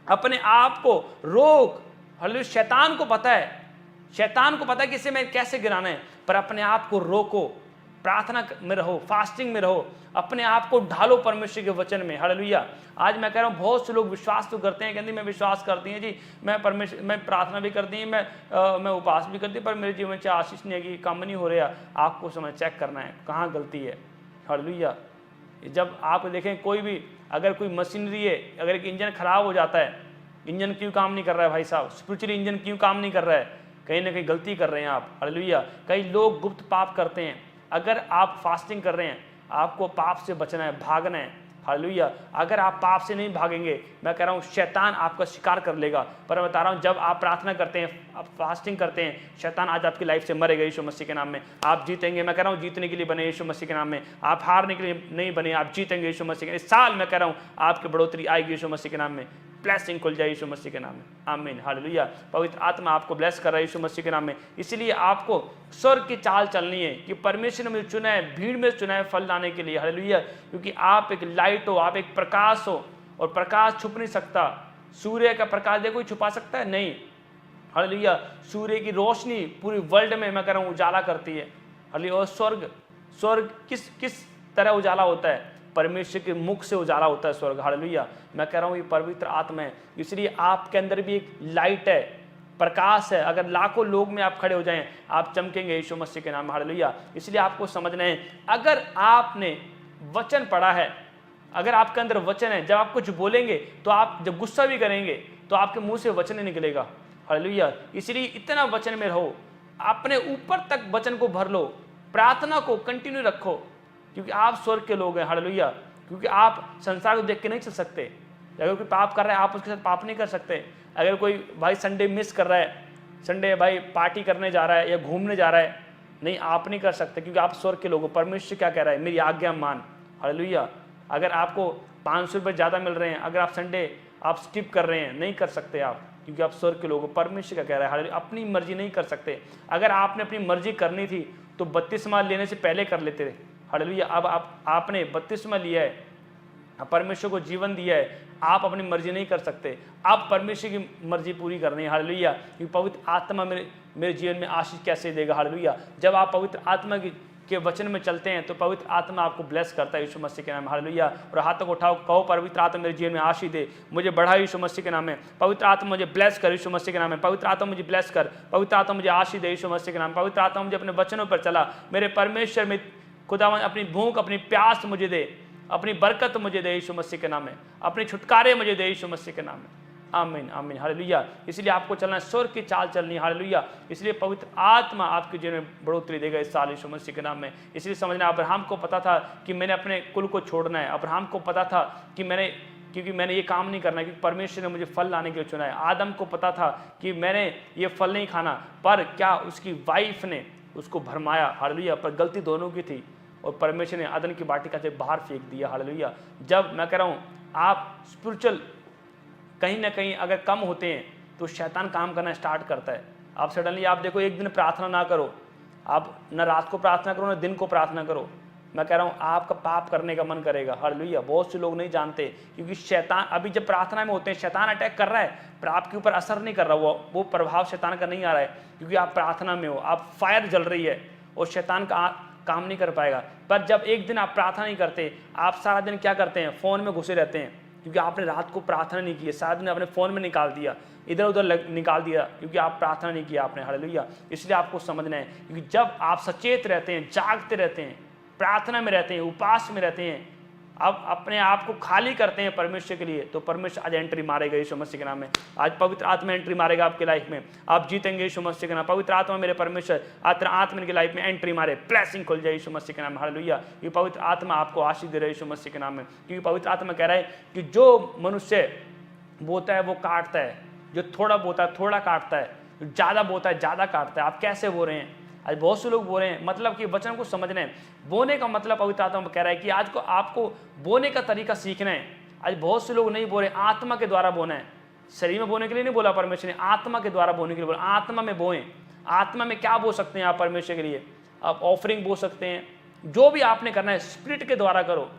अपने आप को रोक, हालेलुया। शैतान को पता है, शैतान को पता है कि इसे मैं कैसे गिराना है, पर अपने आप को रोको, प्रार्थना में रहो, फास्टिंग में रहो, अपने आप को ढालो परमेश्वर के वचन में, हालेलुया। आज मैं कह रहा हूँ, बहुत से लोग विश्वास तो करते हैं, कहते हैं मैं विश्वास करती हैं जी, मैं प्रार्थना भी करती हूँ, मैं उपवास भी करती हूँ, पर मेरे जीवन से आशीष नहीं है, कि काम नहीं हो रहा। आपको समय चेक करना है कहाँ गलती है, हालेलुया। जब आप देखें कोई भी, अगर कोई मशीनरी है, अगर एक इंजन खराब हो जाता है, इंजन क्यों काम नहीं कर रहा है भाई साहब, स्पिरिचुअली इंजन क्यों काम नहीं कर रहा है, कहीं ना कहीं गलती कर रहे हैं आप, हालेलुया। कई लोग गुप्त पाप करते हैं। अगर आप फास्टिंग कर रहे हैं, आपको पाप से बचना है, भागना है, हालेलुया। अगर आप पाप से नहीं भागेंगे, मैं कह रहा हूँ शैतान आपका शिकार कर लेगा। पर मैं बता रहा हूँ, जब आप प्रार्थना करते हैं, आप फास्टिंग करते हैं, शैतान आज आपकी लाइफ से मरेगा यीशु मसीह के नाम में। आप जीतेंगे। मैं कह रहा हूँ जीतने के लिए बने यीशु मसीह के नाम में, आप हारने के लिए नहीं बने, आप जीतेंगे यीशु मसीह के। इस साल मैं कह रहा हूँ आपकी बढ़ोतरी आएगी यीशु मसीह के नाम में, ब्लेसिंग खुल जाए यीशु मसीह के नाम में, आमीन, हालेलुया। पवित्र आत्मा आपको ब्लेस कर रहा है यीशु मसीह के नाम में। इसलिए आपको स्वर्ग की चाल चलनी है कि परमेश्वर ने मुझे चुना है, भीड़ में चुना है फल लाने के लिए, हालेलुया। क्योंकि आप एक लाइट हो, आप एक प्रकाश हो, और प्रकाश छुप नहीं सकता। सूर्य का प्रकाश देखो कोई छुपा सकता है? नहीं, हालेलुया। सूर्य की रोशनी पूरी वर्ल्ड में मैं कह रहा हूँ उजाला करती है, हालेलुया। और स्वर्ग किस तरह उजाला होता है? परमेश्वर के मुख से उजाला होता है स्वर्ग, हालेलुया। मैं कह रहा हूँ ये पवित्र आत्मा है, इसलिए आपके अंदर भी एक लाइट है, प्रकाश है। अगर लाखों लोग में आप खड़े हो जाएं, आप चमकेंगे यीशु मसीह के नाम में, हालेलुया। इसलिए आपको समझना है, अगर आपने वचन पढ़ा है, अगर आपके अंदर वचन है, जब आप कुछ बोलेंगे तो आप जब गुस्सा भी करेंगे तो आपके मुंह से वचन ही निकलेगा, हालेलुया। इसलिए इतना वचन में रहो, अपने ऊपर तक वचन को भर लो, प्रार्थना को कंटिन्यू रखो, क्योंकि आप स्वर्ग के लोग हैं, हालेलुया। क्योंकि आप संसार को देख के नहीं चल सकते। अगर कोई पाप कर रहा है, आप उसके साथ पाप नहीं कर सकते। अगर कोई भाई संडे मिस कर रहा है, संडे भाई पार्टी करने जा रहा है या घूमने जा रहा है, नहीं, आप नहीं कर सकते, क्योंकि आप स्वर्ग के लोग हो। परमेश्वर क्या कह रहा है? मेरी आज्ञा मान, हालेलुया। अगर आपको 500 रुपये ज़्यादा मिल रहे हैं, अगर आप संडे आप स्किप कर रहे हैं, नहीं कर सकते आप, क्योंकि आप स्वर्ग के लोग हो। परमेश्वर क्या कह रहा है? हालेलुया। अपनी मर्जी नहीं कर सकते। अगर आपने अपनी मर्जी करनी थी तो बपतिस्मा लेने से पहले कर लेते थे, हालेलुया। अब आपने बपतिस्मा लिया है, परमेश्वर को जीवन दिया है, आप अपनी मर्जी नहीं कर सकते, आप परमेश्वर की मर्जी पूरी करनी है, हालेलुया। क्योंकि पवित्र आत्मा मेरे जीवन में आशीष कैसे देगा, हालेलुया। जब आप पवित्र आत्मा के वचन में चलते हैं तो पवित्र आत्मा आपको ब्लेस करता है यीशु मसीह के नाम में, हालेलुया। और हाथों को उठाओ, कहो पवित्र आत्मा मेरे जीवन में आशीष दे, मुझे बढ़ा यीशु मसीह के नाम में। पवित्र आत्मा मुझे ब्लेस कर यीशु मसीह के नाम में। पवित्र आत्मा मुझे ब्लेस कर, पवित्र आत्मा मुझे आशीष दे यीशु मसीह के नाम। पवित्र आत्मा मुझे अपने वचनों पर चला, मेरे परमेश्वर में खुदावन अपनी भूख, अपनी प्यास मुझे दे, अपनी बरकत मुझे दे यीशु मसीह के नाम में, अपने छुटकारे मुझे दे यीशु मसीह के नाम में, आमीन, आमीन, हालेलुया। इसलिए आपको चलना है, स्वर्ग की चाल चलनी, हालेलुया। इसलिए पवित्र आत्मा आपके जीवन में बढ़ोतरी देगा इस साल यीशु मसीह के नाम में। इसलिए समझना, अब्राहम को पता था कि मैंने अपने कुल को छोड़ना है। अब्राहम को पता था कि क्योंकि मैंने ये काम नहीं करना है, क्योंकि परमेश्वर ने मुझे फल लाने के लिए चुना है। आदम को पता था कि मैंने ये फल नहीं खाना, पर क्या उसकी वाइफ ने उसको भरमाया, हालेलुया। पर गलती दोनों की थी, और परमेश्वर ने अदन की वाटिका से बाहर फेंक दिया, हालेलुया। जब मैं कह रहा हूँ आप स्पिरिचुअल कहीं ना कहीं अगर कम होते हैं तो शैतान काम करना स्टार्ट करता है। आप सडनली आप देखो, एक दिन प्रार्थना ना करो, आप न रात को प्रार्थना करो न दिन को प्रार्थना करो, मैं कह रहा हूँ आपका पाप करने का मन करेगा, हालेलुया। बहुत से लोग नहीं जानते, क्योंकि शैतान अभी जब प्रार्थना में होते हैं, शैतान अटैक कर रहा है पर आपके ऊपर असर नहीं कर रहा, वो प्रभाव शैतान का नहीं आ रहा है, क्योंकि आप प्रार्थना में हो, आप फायर जल रही है और शैतान का काम नहीं कर पाएगा। पर जब एक दिन आप प्रार्थना नहीं करते, आप सारा दिन क्या करते हैं? फ़ोन में घुसे रहते हैं, क्योंकि आपने रात को प्रार्थना नहीं की है, सारा दिन आपने फ़ोन में निकाल दिया, इधर उधर निकाल दिया, क्योंकि आप प्रार्थना नहीं किया आपने, हालेलुया। इसलिए आपको समझना है, क्योंकि जब आप सचेत रहते हैं, जागते रहते हैं, प्रार्थना में रहते हैं, उपास में रहते हैं, अब अपने आप को खाली करते हैं परमेश्वर के लिए, तो परमेश्वर आज एंट्री मारेगा यीशु मसीह के नाम में। आज पवित्र आत्मा एंट्री मारेगा आपकी लाइफ में, आप जीतेंगे यीशु मसीह के नाम। पवित्र आत्मा मेरे परमेश्वर आत्मा की लाइफ में एंट्री मारे, ब्लेसिंग खुल जाए यीशु मसीह के नाम, हालेलुया। ये पवित्र आत्मा आपको आशीष दे रहा है यीशु मसीह के नाम में, क्योंकि पवित्र आत्मा कह रहा है कि जो मनुष्य बोता है वो काटता है, जो थोड़ा बोता है थोड़ा काटता है, जो ज़्यादा बोता है ज़्यादा काटता है। आप कैसे बो रहे हैं? आज बहुत से लोग बो रहे हैं, मतलब कि वचन को समझना है। बोने का मतलब पवित्र आत्मा कह रहा है कि आज को आपको बोने का तरीका सीखना है। आज बहुत से लोग नहीं बो रहे, आत्मा के द्वारा बोना है। शरीर में बोने के लिए नहीं बोला परमेश्वर ने, आत्मा के द्वारा बोने के लिए बोला। आत्मा में बोएं। आत्मा में क्या बो सकते हैं आप परमेश्वर के लिए? आप ऑफरिंग बो सकते हैं, जो भी आपने करना है स्पिरिट के द्वारा करो।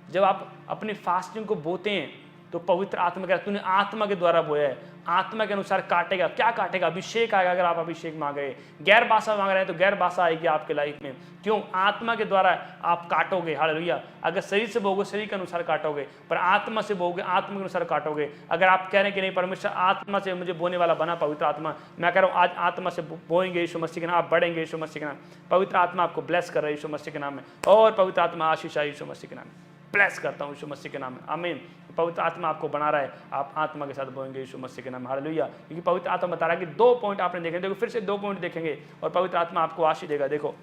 जब आप अपनी फास्टिंग को बोते हैं तो पवित्र आत्मा कह रहा है तूने आत्मा के द्वारा बोया है, आत्मा के अनुसार काटेगा। क्या काटेगा? अभिषेक आएगा। अगर आप अभिषेक मांगे, गैर भाषा मांग रहे हैं तो गैर भाषा आएगी आपके लाइफ में। क्यों? आत्मा के द्वारा आप काटोगे, हालेलुया। अगर शरीर से बोगे शरीर के अनुसार काटोगे, पर आत्मा से बोगे आत्मा के अनुसार काटोगे। अगर आप कह रहे हैं कि नहीं परमेश्वर आत्मा से मुझे बोने वाला बना पवित्र आत्मा, मैं कह रहा हूँ आज आत्मा से बोएंगे यीशु मसीह के नाम, आप बढ़ेंगे यीशु मसीह के नाम। पवित्र आत्मा आपको ब्लेस कर रहा है यीशु मसीह के नाम में, और पवित्र आत्मा आशीष है यीशु मसीह के नाम में। ब्लेस करता हूँ यीशु मसीह के नाम में, आमीन। पवित्र आत्मा आपको बना रहा है, आप आत्मा के साथ बोएंगे यीशु मसीह के नाम, हालेलुया। क्योंकि पवित्र आत्मा बता रहा है कि 2 पॉइंट आपने देखे, देखो फिर से 2 पॉइंट देखेंगे और पवित्र आत्मा आपको आशीष देगा। देखो,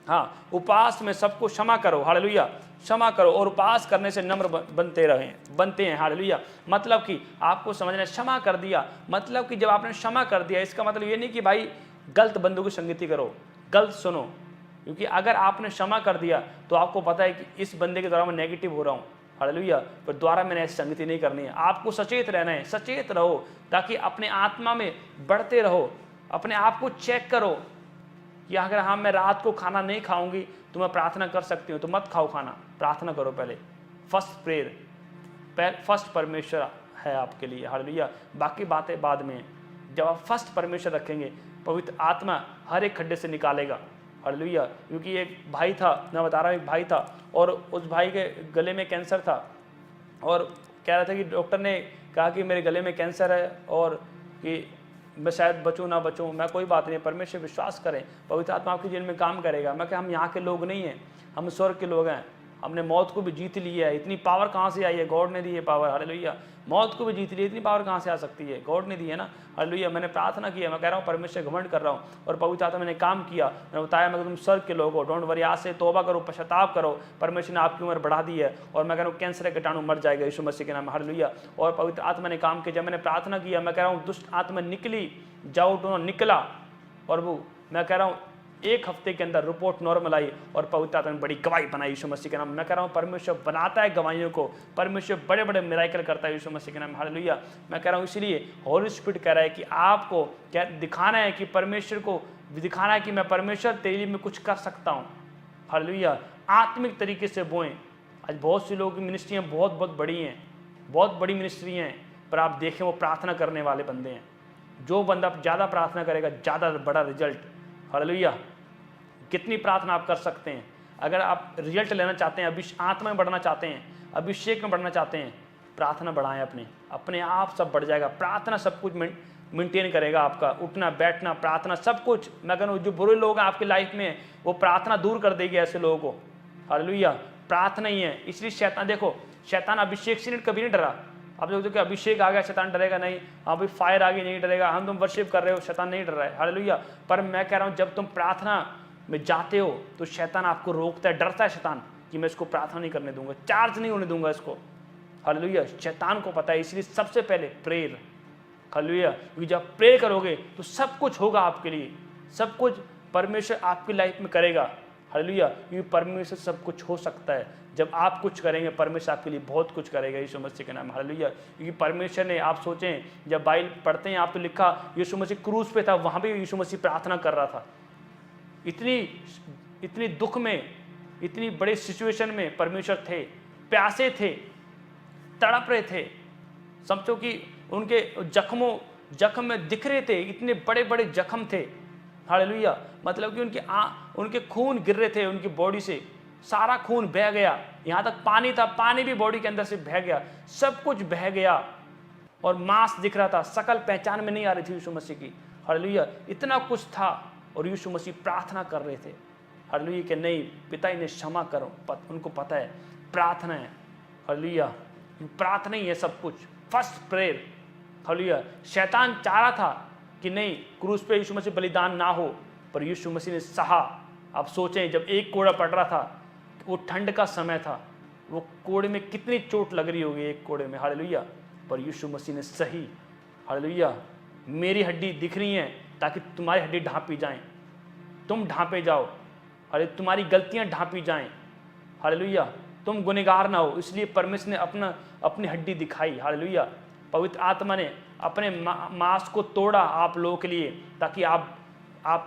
हाँ, उपवास में सबको क्षमा करो, हालेलुया, क्षमा करो, और उपवास करने से नम्र बनते हैं, हालेलुया। मतलब कि आपको समझना, क्षमा कर दिया मतलब कि जब आपने क्षमा कर दिया, इसका मतलब ये नहीं कि भाई गलत बंदों की संगति करो, गलत सुनो, क्योंकि अगर आपने क्षमा कर दिया तो आपको पता है कि इस बंदे के द्वारा मैं नेगेटिव हो रहा हूँ, हालेलुया, पर द्वारा मैंने ऐसी संगति नहीं करनी है। आपको सचेत रहना है, सचेत रहो, ताकि अपने आत्मा में बढ़ते रहो, अपने आप को चेक करो कि अगर हाँ मैं रात को खाना नहीं खाऊंगी तो मैं प्रार्थना कर सकती हूँ, तो मत खाओ खाना, प्रार्थना करो पहले। फर्स्ट प्रेयर, फर्स्ट परमेश्वर है आपके लिए, हालेलुया, बाकी बातें बाद में। जब आप फर्स्ट परमेश्वर रखेंगे, पवित्र आत्मा हर एक खड्डे से निकालेगा, हालेलुया। क्योंकि एक भाई था, मैं बता रहा हूँ, एक भाई था और उस भाई के गले में कैंसर था और कह रहा था कि डॉक्टर ने कहा कि मेरे गले में कैंसर है और कि मैं शायद बचूं ना बचूं। मैं कोई बात नहीं, परमेश्वर विश्वास करें, पवित्र आत्मा आपके जीवन में काम करेगा। मैं क्या, हम यहाँ के लोग नहीं हैं, हम स्वर्ग के लोग हैं, हमने मौत को भी जीत लिया है। इतनी पावर कहाँ से आई है? गॉड ने दी है पावर, हालेलुया। मौत को भी जीत लिया, इतनी पावर कहाँ से आ सकती है? गॉड ने दी है ना, हालेलुया। मैंने प्रार्थना किया, मैं कह रहा हूँ परमेश्वर घमंड कर रहा हूँ और पवित्र आत्मा मैंने काम किया, मैंने बताया मैं तुम स्वर्ग के लोग हो, डोंट वरी, आज से तौबा करो, पश्चाताप करो, परमेश्वर ने आपकी उम्र बढ़ा दी है और मैं कह रहा हूँ कैंसर के कीटाणु मर जाएगा यीशु मसीह के नाम, हालेलुया। और पवित्र आत्मा ने काम किया, जब मैंने प्रार्थना किया, मैं कह रहा हूँ दुष्ट आत्मा निकली, जाओ दोनों निकला, और वो मैं कह रहा हूँ 1 हफ्ते के अंदर रिपोर्ट नॉर्मल आई और पवित्र आत्मा ने बड़ी गवाही बनाई यीशु मसीह के नाम। मैं कह रहा हूँ परमेश्वर बनाता है गवाहियों को, परमेश्वर बड़े बड़े मिराकल करता है यीशु मसीह के नाम, हालेलुया। मैं कह रहा हूँ इसलिए हॉली स्पिरिट कह रहा है कि आपको क्या दिखाना है, कि परमेश्वर को दिखाना है कि मैं परमेश्वर तेरे लिए मैं कुछ कर सकता हूँ, हालेलुया। आत्मिक तरीके से बोएं। आज बहुत सी लोगों की मिनिस्ट्रियाँ बहुत बहुत बड़ी हैं, बहुत बड़ी मिनिस्ट्रियाँ हैं, पर आप देखें वो प्रार्थना करने वाले बंदे हैं। जो बंदा ज़्यादा प्रार्थना करेगा ज़्यादा बड़ा रिजल्ट, हालेलुया। कितनी प्रार्थना आप कर सकते हैं? अगर आप रिजल्ट लेना चाहते हैं, आत्मा में बढ़ना चाहते हैं, अभिषेक में बढ़ना चाहते हैं, प्रार्थना बढ़ाएं, अपने आप सब बढ़ जाएगा। प्रार्थना सब कुछ मेंटेन करेगा, आपका उठना बैठना, प्रार्थना सब कुछ। मैं कहूँ जो बुरे लोग हैं आपकी लाइफ में, वो प्रार्थना दूर कर देगी ऐसे लोगों को, हालेलुया। प्रार्थना ही है। इसलिए शैतान, देखो शैतान अभिषेक से कभी नहीं डरा। आप लोग तो क्या अभिषेक आ गया शैतान डरेगा? नहीं। हाँ भाई फायर आ गई, नहीं डरेगा। हम तुम वर्शिप कर रहे हो, शैतान नहीं डर रहा है, हालेलुया। पर मैं कह रहा हूँ जब तुम प्रार्थना में जाते हो तो शैतान आपको रोकता है, डरता है शैतान कि मैं इसको प्रार्थना नहीं करने दूंगा, चार्ज नहीं होने दूंगा इसको, हालेलुया। शैतान को पता है, इसलिए सबसे पहले प्रेयर, हालेलुया। क्योंकि जब प्रे करोगे तो सब कुछ होगा आपके लिए, सब कुछ परमेश्वर आपकी लाइफ में करेगा, हालेलुया। क्योंकि परमेश्वर सब कुछ हो सकता है। जब आप कुछ करेंगे परमेश्वर आपके लिए बहुत कुछ करेगा यीशु मसीह के नाम, हालेलुया। क्योंकि परमेश्वर ने, आप सोचें जब बाइबल पढ़ते हैं आप तो लिखा यीशु मसीह क्रूस पे था, वहाँ भी यीशु मसीह प्रार्थना कर रहा था। इतनी दुख में, इतनी बड़े सिचुएशन में परमेश्वर थे, प्यासे थे, तड़प रहे थे। समझो कि उनके जख्म में दिख रहे थे, इतने बड़े बड़े जख्म थे, हालेलुया। मतलब कि उनके खून गिर रहे थे, उनकी बॉडी से सारा खून बह गया, यहाँ तक पानी था, पानी भी बॉडी के अंदर से बह गया, सब कुछ बह गया और मांस दिख रहा था, शकल पहचान में नहीं आ रही थी यीशु मसीह की, हालेलुया। इतना कुछ था और यीशु मसीह प्रार्थना कर रहे थे, हालेलुया, कि नहीं पिता इन्हें क्षमा करो। उनको पता है प्रार्थना है, हालेलुया। प्रार्थना ही है सब कुछ, फर्स्ट प्रेयर, हालेलुया। शैतान चाह रहा था कि नहीं क्रूस पे यीशु मसीह बलिदान ना हो, पर यीशु मसीह ने सहा। आप सोचें जब एक कोड़ा पड़ रहा था, वो ठंड का समय था, वो कोड़े में कितनी चोट लग रही होगी एक कोड़े में, हालेलुया, पर यीशु मसीह ने सही, हालेलुया। मेरी हड्डी दिख रही है ताकि तुम्हारी हड्डी ढांपी जाएं, तुम ढांपे जाओ, अरे तुम्हारी गलतियां ढांपी जाएं, हालेलुया। तुम गुनहगार ना हो, इसलिए परमेश्वर ने अपनी हड्डी दिखाई, हालेलुया। पवित्र आत्मा ने अपने मांस को तोड़ा आप लोगों के लिए, ताकि आप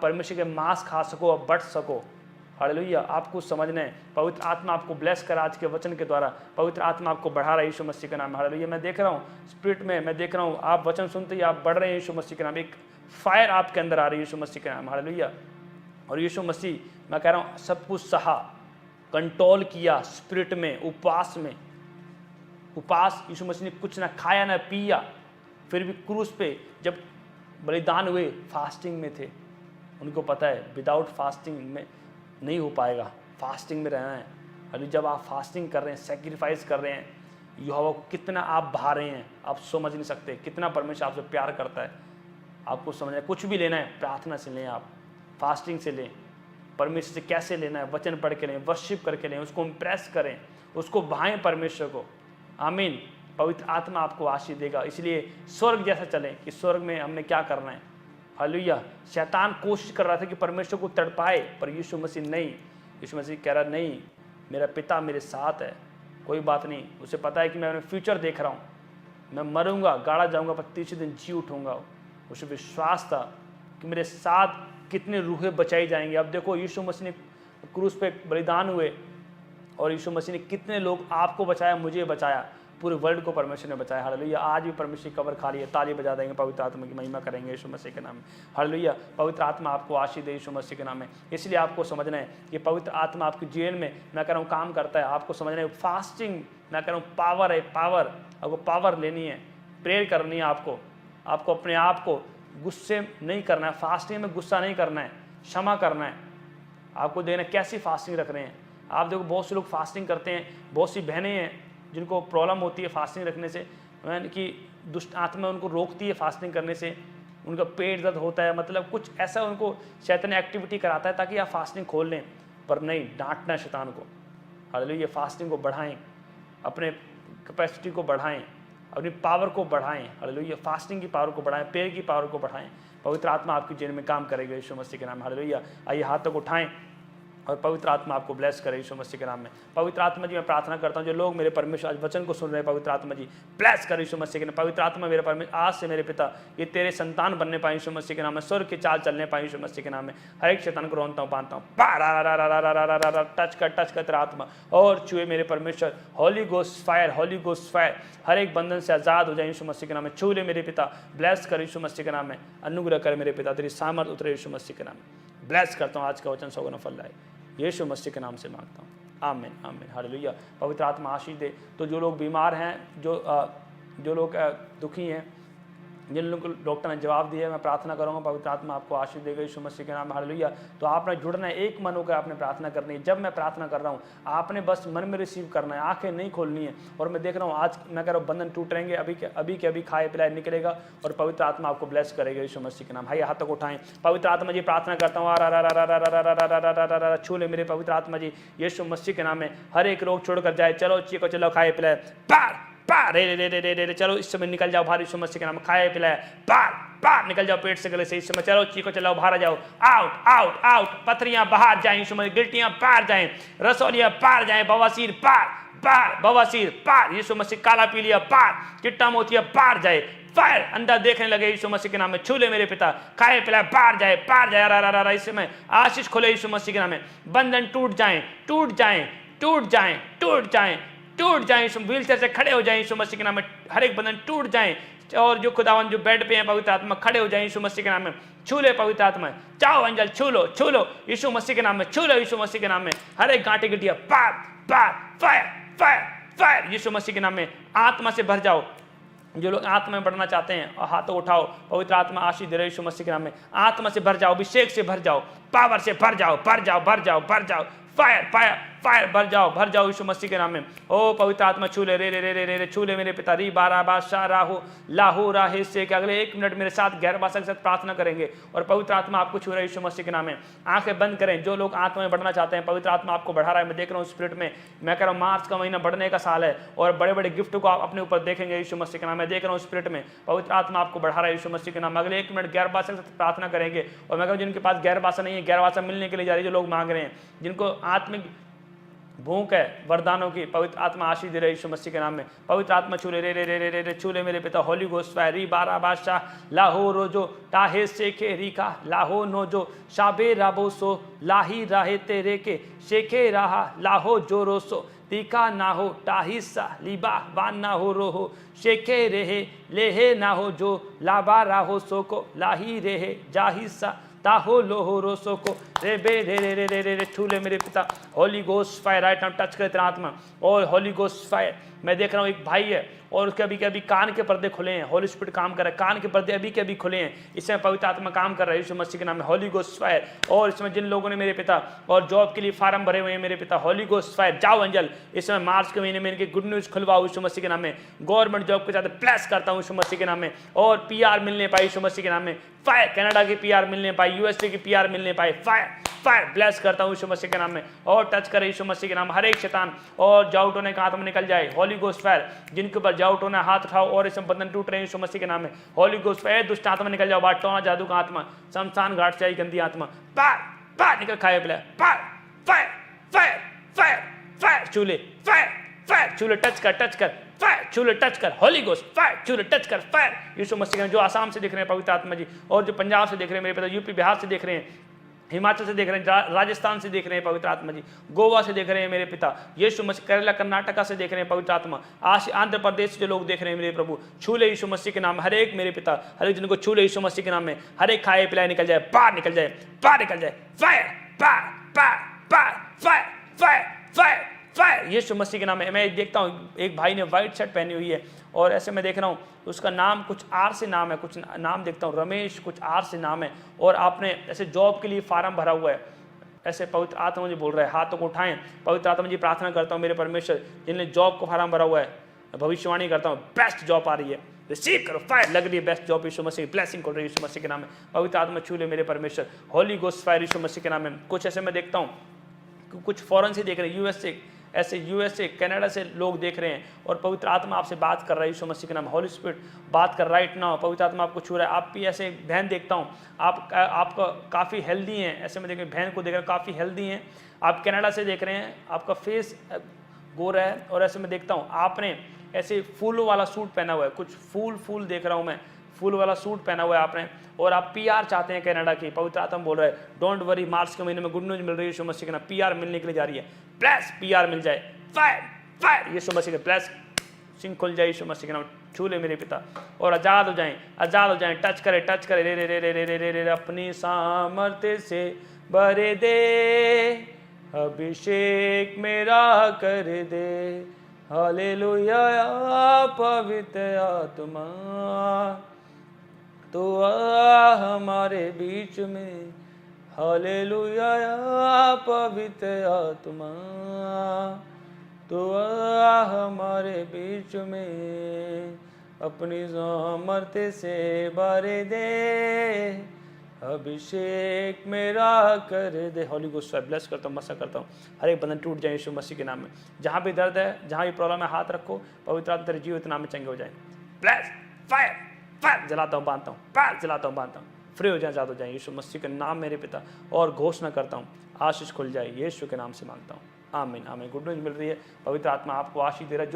परमेश्वर के मांस खा सको और बढ़ सको, हालेलुया। आपको समझना है, पवित्र आत्मा आपको ब्लेस कर आज के वचन के द्वारा, पवित्र आत्मा आपको बढ़ा रहा है यीशु मसीह के नाम, हालेलुया। मैं देख रहा हूँ स्पिरिट में, मैं देख रहा हूँ आप वचन सुनते ही आप बढ़ रहे हैं यीशु मसीह के नाम, एक फायर आपके अंदर आ रही है यीशु मसीह के नाम, हालेलुया। और यीशु मसीह, मैं कह रहा हूँ सब कुछ सहा, कंट्रोल किया स्पिरिट में, उपवास में, उपवास। यीशु मसीह ने कुछ ना खाया ना पिया, फिर भी क्रूस पे जब बलिदान हुए फास्टिंग में थे। उनको पता है विदाउट फास्टिंग में नहीं हो पाएगा, फास्टिंग में रहना है। अभी जब आप फास्टिंग कर रहे हैं, सेक्रीफाइस कर रहे हैं, यहोवा को कितना आप भा रहे हैं, आप समझ नहीं सकते। कितना परमेश्वर आपसे प्यार करता है, आपको समझना है। कुछ भी लेना है प्रार्थना से लें, आप फास्टिंग से लें, परमेश्वर से कैसे लेना है, वचन पढ़ के लें, वर्शिप करके लें, उसको इम्प्रेस करें, उसको भाएं परमेश्वर को। आमीन। पवित्र आत्मा आपको आशीष देगा। इसलिए स्वर्ग जैसा चलें कि स्वर्ग में हमने क्या करना है। हालेलुया। शैतान कोशिश कर रहा था कि परमेश्वर को तड़पाए, पर यीशु मसीह नहीं। यीशु मसीह कह रहा नहीं, मेरा पिता मेरे साथ है, कोई बात नहीं। उसे पता है कि मैं अपने फ्यूचर देख रहा हूँ, मैं मरूंगा, गाड़ा जाऊंगा, पर तीसरे दिन जी उठूंगा। उसे विश्वास था कि मेरे साथ कितने रूहें बचाई जाएंगी। अब देखो, यीशु मसीह ने क्रूस पे बलिदान हुए और यीशु मसीह ने कितने लोग आपको बचाया, मुझे बचाया, पूरे वर्ल्ड को परमेश्वर ने बचाया। हालेलुया। आज भी परमेश्वर की कब्र खाली है, ताली बजा देंगे, पवित्र आत्मा की महिमा करेंगे यीशु मसीह के नाम में। हालेलुया। पवित्र आत्मा आपको आशीष दे यीशु मसीह के नाम में। इसलिए आपको समझना है कि पवित्र आत्मा आपके जीवन में, मैं कह रहा हूँ, काम करता है। आपको समझना है फास्टिंग, मैं कह रहा हूँ, पावर है, पावर। आपको पावर लेनी है, प्रेयर करनी है। आपको अपने आप को गुस्से नहीं करना है। फास्टिंग में गुस्सा नहीं करना है, क्षमा करना है। आपको देखना कैसी फास्टिंग रख रहे हैं आप। देखो, बहुत से लोग फास्टिंग करते हैं, बहुत सी बहनें हैं जिनको प्रॉब्लम होती है फास्टिंग रखने से, यानी कि दुष्ट आत्मा उनको रोकती है फास्टिंग करने से, उनका पेट दर्द होता है, मतलब कुछ ऐसा उनको शैतान एक्टिविटी कराता है ताकि आप फास्टिंग खोल लें। पर नहीं, डांटना है शैतान को। हालेलुया। फास्टिंग को बढ़ाएं, अपने कैपेसिटी को बढ़ाएं, अपनी पावर को बढ़ाएं। हालेलुया। फास्टिंग की पावर को बढ़ाएं, पेड़ की पावर को बढ़ाएं। पवित्र आत्मा आपके जीवन में काम करेगा यीशु मसीह के नाम में। हालेलुया। आइए हाथों को उठाएं और पवित्र आत्मा आपको ब्लेस करे यीशु मसीह के नाम में। पवित्र आत्मा जी, मैं प्रार्थना करता हूँ जो लोग मेरे परमेश्वर आज वचन को सुन रहे हैं, पवित्र आत्मा जी ब्लेस करे यीशु मसीह के नाम। पवित्र आत्मा मेरे परमेश्वर, आज से मेरे पिता ये तेरे संतान बनने पाए यीशु मसीह के नाम में, स्वर्ग की चाल चलने पाए यीशु मसीह के नाम में। हर एक शैतान को रोनता हूँ, बांधता हूँ, टच कर तेरा आत्मा और छुए मेरे परमेश्वर। Holy Ghost fire, Holy Ghost fire, हर एक बंधन से आजाद हो जाए यीशु मसीह के नाम में। छू ले मेरे पिता, ब्लेस कर यीशु मसीह के नाम में। अनुग्रह कर मेरे पिता, तेरी सामर्थ उतरे यीशु मसीह के नाम में। ब्लेस करता हूँ, आज का वचन सौगुना फल लाए, यीशु मसीह के नाम से मांगता हूँ, आमीन आमीन। हालेलुया। पवित्र आत्मा आशीष दे। तो जो लोग बीमार हैं, जो लोग दुखी हैं, जिन लोगों को डॉक्टर ने जवाब दिया, मैं प्रार्थना करूँगा पवित्र आत्मा आपको आशीष देगा यीशु मसीह के नाम में। हालेलुया। तो आपने जुड़ना है, एक मन होकर आपने प्रार्थना करनी है। जब मैं प्रार्थना कर रहा हूँ, आपने बस मन में रिसीव करना है, आंखें नहीं खोलनी है। और मैं देख रहा हूँ आज, मैं कह रहा हूँ, बंधन टूट रहेंगे, अभी के अभी खाए पिलाए निकलेगा और पवित्र आत्मा आपको ब्लेस करेगा यीशु मसीह के नाम। हाय, हाथों को उठाएं। पवित्र आत्मा जी प्रार्थना करता हूँ, छू ले मेरे पवित्र आत्मा जी यीशु मसीह के नाम में। हर एक रोग छोड़कर जाए, चलो चीको, चलो खाए पिलाए, पार पार रे रे रे रे रे रे, चलो इस समय निकल जाओ बाहर यीशु मसीह के नाम में। खाए पिलाए, पार पार निकल जाओ पेट से, गले से इस समय। चलो चीको, चलो बाहर आ जाओ, आउट आउट आउट। पथरियां बाहर जाएं यीशु मसीह, गिल्टियां पार जाएं, रसौलियां पार जाएं, बवासीर पार पार, बवासीर पार यीशु मसीह। काला पीलिया पार, चिट्टा मोतिया पार जाए, फायर। अंधा देखने लगे यीशु मसीह के नाम में। छू ले मेरे पिता, खाए पिलाए, पार जाए, पार जाए। रा रा रा, इस समय आशीष खोले यीशु मसीह के नाम में। बंधन टूट जाएं, टूट जाएं, टूट जाएं, टूट जाएं, टूट जाएं। व्हील चेयर से खड़े हो जाएं यीशु मसीह के नाम में। हर एक बंधन टूट जाएं। और जो खुदावन जो बेड पे हैं, पवित्र आत्मा खड़े हो जाएं यीशु मसीह के नाम में। छू ले पवित्र आत्मा, चाहो अंजल, छू लो यीशु मसीह के नाम में, छू लो यीशु मसीह के नाम में। हर एक गांठी गिटिया पार पार, फायर फायर फायर यीशु मसीह के नाम में। आत्मा से भर जाओ। जो लोग आत्मा में बढ़ना चाहते हैं, और हाथों उठाओ, पवित्र आत्मा आशीष दे रहे यीशु मसीह के नाम में। आत्मा से भर जाओ, अभिषेक से भर जाओ, पावर से भर जाओ, भर जाओ, भर जाओ, भर जाओ, फायर फायर फायर, भर जाओ यीशु मसीह के नाम में। ओ पवित्र आत्मा छू ले, रे रे रे रे रे, छू ले मेरे पिता। री बारा बादशाह राहु लाहू राहे से। अगले 1 मिनट मेरे साथ गैर भाषा के साथ प्रार्थना करेंगे और पवित्र आत्मा आपको छू रहा है यीशु मसीह के नाम में। आंखें बंद करें। जो लोग आत्मा में बढ़ना चाहते हैं, पवित्र आत्मा आपको बढ़ा रहा है। मैं देख रहा हूँ स्पिरिट में, मैं कह रहा हूँ मार्च का महीना बढ़ने का साल है और बड़े बड़े गिफ्ट को आप अपने ऊपर देखेंगे यीशु मसीह के नाम में। देख रहा हूँ स्पिरिट में, पवित्र आत्मा आपको बढ़ा रहा है यीशु मसीह के नाम में। अगले 1 मिनट गैर भाषा के साथ प्रार्थना करेंगे। और मैं कहूँ जिनके पास गैर भाषा नहीं है, गैर भाषा मिलने के लिए जा रही है, जो लोग मांग रहे हैं, जिनको आत्मिक भूख है वरदानों की, पवित्र आत्मा आशीष दे रहे यीशु मसीह के नाम में। पवित्र आत्मा छू ले, रे रे रे रे रे, छू ले मेरे पिता। होली गोस्ट फायर, री बारा बादशाह लाहो रोजो टाहे सेखे रीका लाहो नोजो शाबे राबोसो लाही राहे तेरे के शेखे रहा लाहो जोरोसो टीका ना हो टाहिसा लिबा बान ना हो रोहो शेखे रेहे लेहे ना हो जो लाबा राहो सोको लाही रेहे जाहिसा ताहो लोहो रोसो को रे बे रे रे रे रे रे रे। छू ले मेरे पिता। Holi Ghost fire, right now touch कर तेरा आत्मा और होली गोस्ट फायर। मैं देख रहा हूँ एक भाई है और उसके अभी के अभी कान के पर्दे खुले हैं, होली स्पिरिट काम कर रहा है, कान के पर्दे अभी के अभी खुले हैं, इसमें पवित्र आत्मा काम कर रहा है यीशु मसीह के नाम में। Holi Ghost fire. और इसमें जिन लोगों ने मेरे पिता और जॉब के लिए फार्म भरे हुए हैं मेरे पिता, होली गोस्ट फायर जाओ एंजल, इस समय मार्च के महीने में इनके गुड न्यूज खुलवाओ यीशु मसीह के नाम में। गवर्नमेंट जॉब के साथ प्लस करता हूँ यीशु मसीह के नाम में, और पीआर मिलने पाए यीशु मसीह के नाम में, फायर कनाडा की पीआर मिलने पाए, यूएसए की पीआर मिलने पाए, फायर फायर ब्लेस करता हूँ यीशु मसीह के नाम में। और टच करे यीशु मसीह के नाम, हर एक शैतान और जाउट होने का हाथ में निकल जाए। होली गोस्ट फायर, जिनके ऊपर जाउट होना हाथ उठाओ और इसमें बंधन टूट रहे हैं यीशु मसीह के नाम में। होली गोस्ट फायर, दुष्ट आत्मा निकल जाओ, बाट टोना जादू का आत्मा, शमशान घाट से आई गंदी आत्मा, बाहर बाहर निकल, खाए पिलाए, बाहर फायर फायर फायर फायर, चूल्हे फायर फायर, चूल्हे टच कर फायर, चूल्हे टच कर, होली गोस्ट फायर, चूल्हे टच कर फायर यीशु मसीह के नाम। जो आसाम से देख रहे हैं पवित्र आत्मा जी, और जो पंजाब से देख रहे हैं मेरे पिता, यूपी बिहार से देख रहे हैं, हिमाचल से देख रहे हैं, राजस्थान से देख रहे हैं पवित्र आत्मा जी, गोवा से देख रहे हैं मेरे पिता यीशु मसीह, केरला कर्नाटका से देख रहे हैं पवित्र आत्मा, आंध्र प्रदेश से जो लोग देख रहे हैं मेरे प्रभु, छूले यीशु मसीह के नाम, हर एक मेरे पिता, हर एक जिनको छूले यीशु मसीह के नाम में, हर एक खाए पिलाए निकल जाए, बाहर निकल जाए, बाहर निकल जाए, फायर बाहर बाहर बाहर फायर फायर फायर फायर यीशु मसीह के नाम में। मैं देखता हूँ एक भाई ने व्हाइट शर्ट पहनी हुई है, और ऐसे मैं देख रहा हूँ उसका नाम कुछ आर से नाम है, कुछ नाम देखता हूँ रमेश, कुछ आर से नाम है, और आपने ऐसे जॉब के लिए फार्म भरा हुआ है, ऐसे पवित्र आत्मा मुझे बोल रहा है, हाथों को उठाएं। पवित्र आत्मा जी प्रार्थना करता हूँ मेरे परमेश्वर, जिनने जॉब को फार्म भरा हुआ है, भविष्यवाणी करता हूँ बेस्ट जॉब आ रही है, रिसीव करो, फायर लग रही है, बेस्ट जॉब यीशु मसीह, ब्लेसिंग कर रही है यीशु मसीह के नाम में। पवित्र आत्मा छू ले मेरे परमेश्वर, होली गोस्ट फायर यीशु मसीह के नाम में। कुछ ऐसे मैं देखता हूँ, कुछ फॉरेन से देख रहे हैं, यूएसए, ऐसे यूएसए कनाडा से लोग देख रहे हैं, और पवित्र आत्मा आपसे बात कर रहा है यीशु मसीह के नाम। होली स्पिरिट बात कर राइट नाउ, पवित्र आत्मा आपको छू रहा है। आप भी ऐसे बहन देखता हूँ, आपका काफ़ी हेल्दी हैं, ऐसे में देख बहन को देख रहे हैं काफ़ी हेल्दी हैं, आप कनाडा से देख रहे हैं, आपका फेस गोरा है, और ऐसे में देखता हूँ आपने ऐसे फूलों वाला सूट पहना हुआ है, कुछ फूल देख रहा हूँ मैं, फूल वाला सूट पहना हुआ है आपने, और आप पीआर चाहते हैं कनाडा की। पवित्र आत्मा बोल रहा है डोंट वरी, मार्च के महीने में गुड न्यूज मिल रही है यीशु मसीह के नाम, पीआर मिलने के लिए जा रही है, प्लस पीआर मिल जाए, फायर फायर यीशु मसीह के, प्लस सिंह खुल जाए यीशु मसीह के नाम, छू ले मेरे पिता, और आज़ाद हो जाएं, टच करे रे रे रे रे रे रे रे, अपनी सामर्थ्य से भर दे, अभिषेक मेरा कर दे, हालेलुया पवित्र आत्मा तो आ हमारे बीच में, हालेलुया पवित्र आत्मा तो आ हमारे बीच में, अपनी सामर्थ्य से भर दे, अभिषेक मेरा कर दे। होली गोस्ट ब्लेस करता हूँ, मसा करता हूँ, हर एक बंधन टूट जाए यीशु मसीह के नाम में। जहाँ भी दर्द है, जहाँ भी प्रॉब्लम है, हाथ रखो, पवित्र आत्मा तेरे जीवित नाम में चंगे हो जाए। ब्लेस फायर फायर जलाता हूँ, बांधता हूँ, फायर जलाता हूँ, बांधता हूँ, फ्री हो जाए, आजाद हो जाए यीशु मसीह के नाम मेरे पिता, और घोषणा करता हूँ आशीष खुल जाए, यीशु के नाम से मांगता हूँ, आमीन आमीन। गुड न्यूज मिल रही है, पवित्र आत्मा आपको आशीष दे रहा है। जो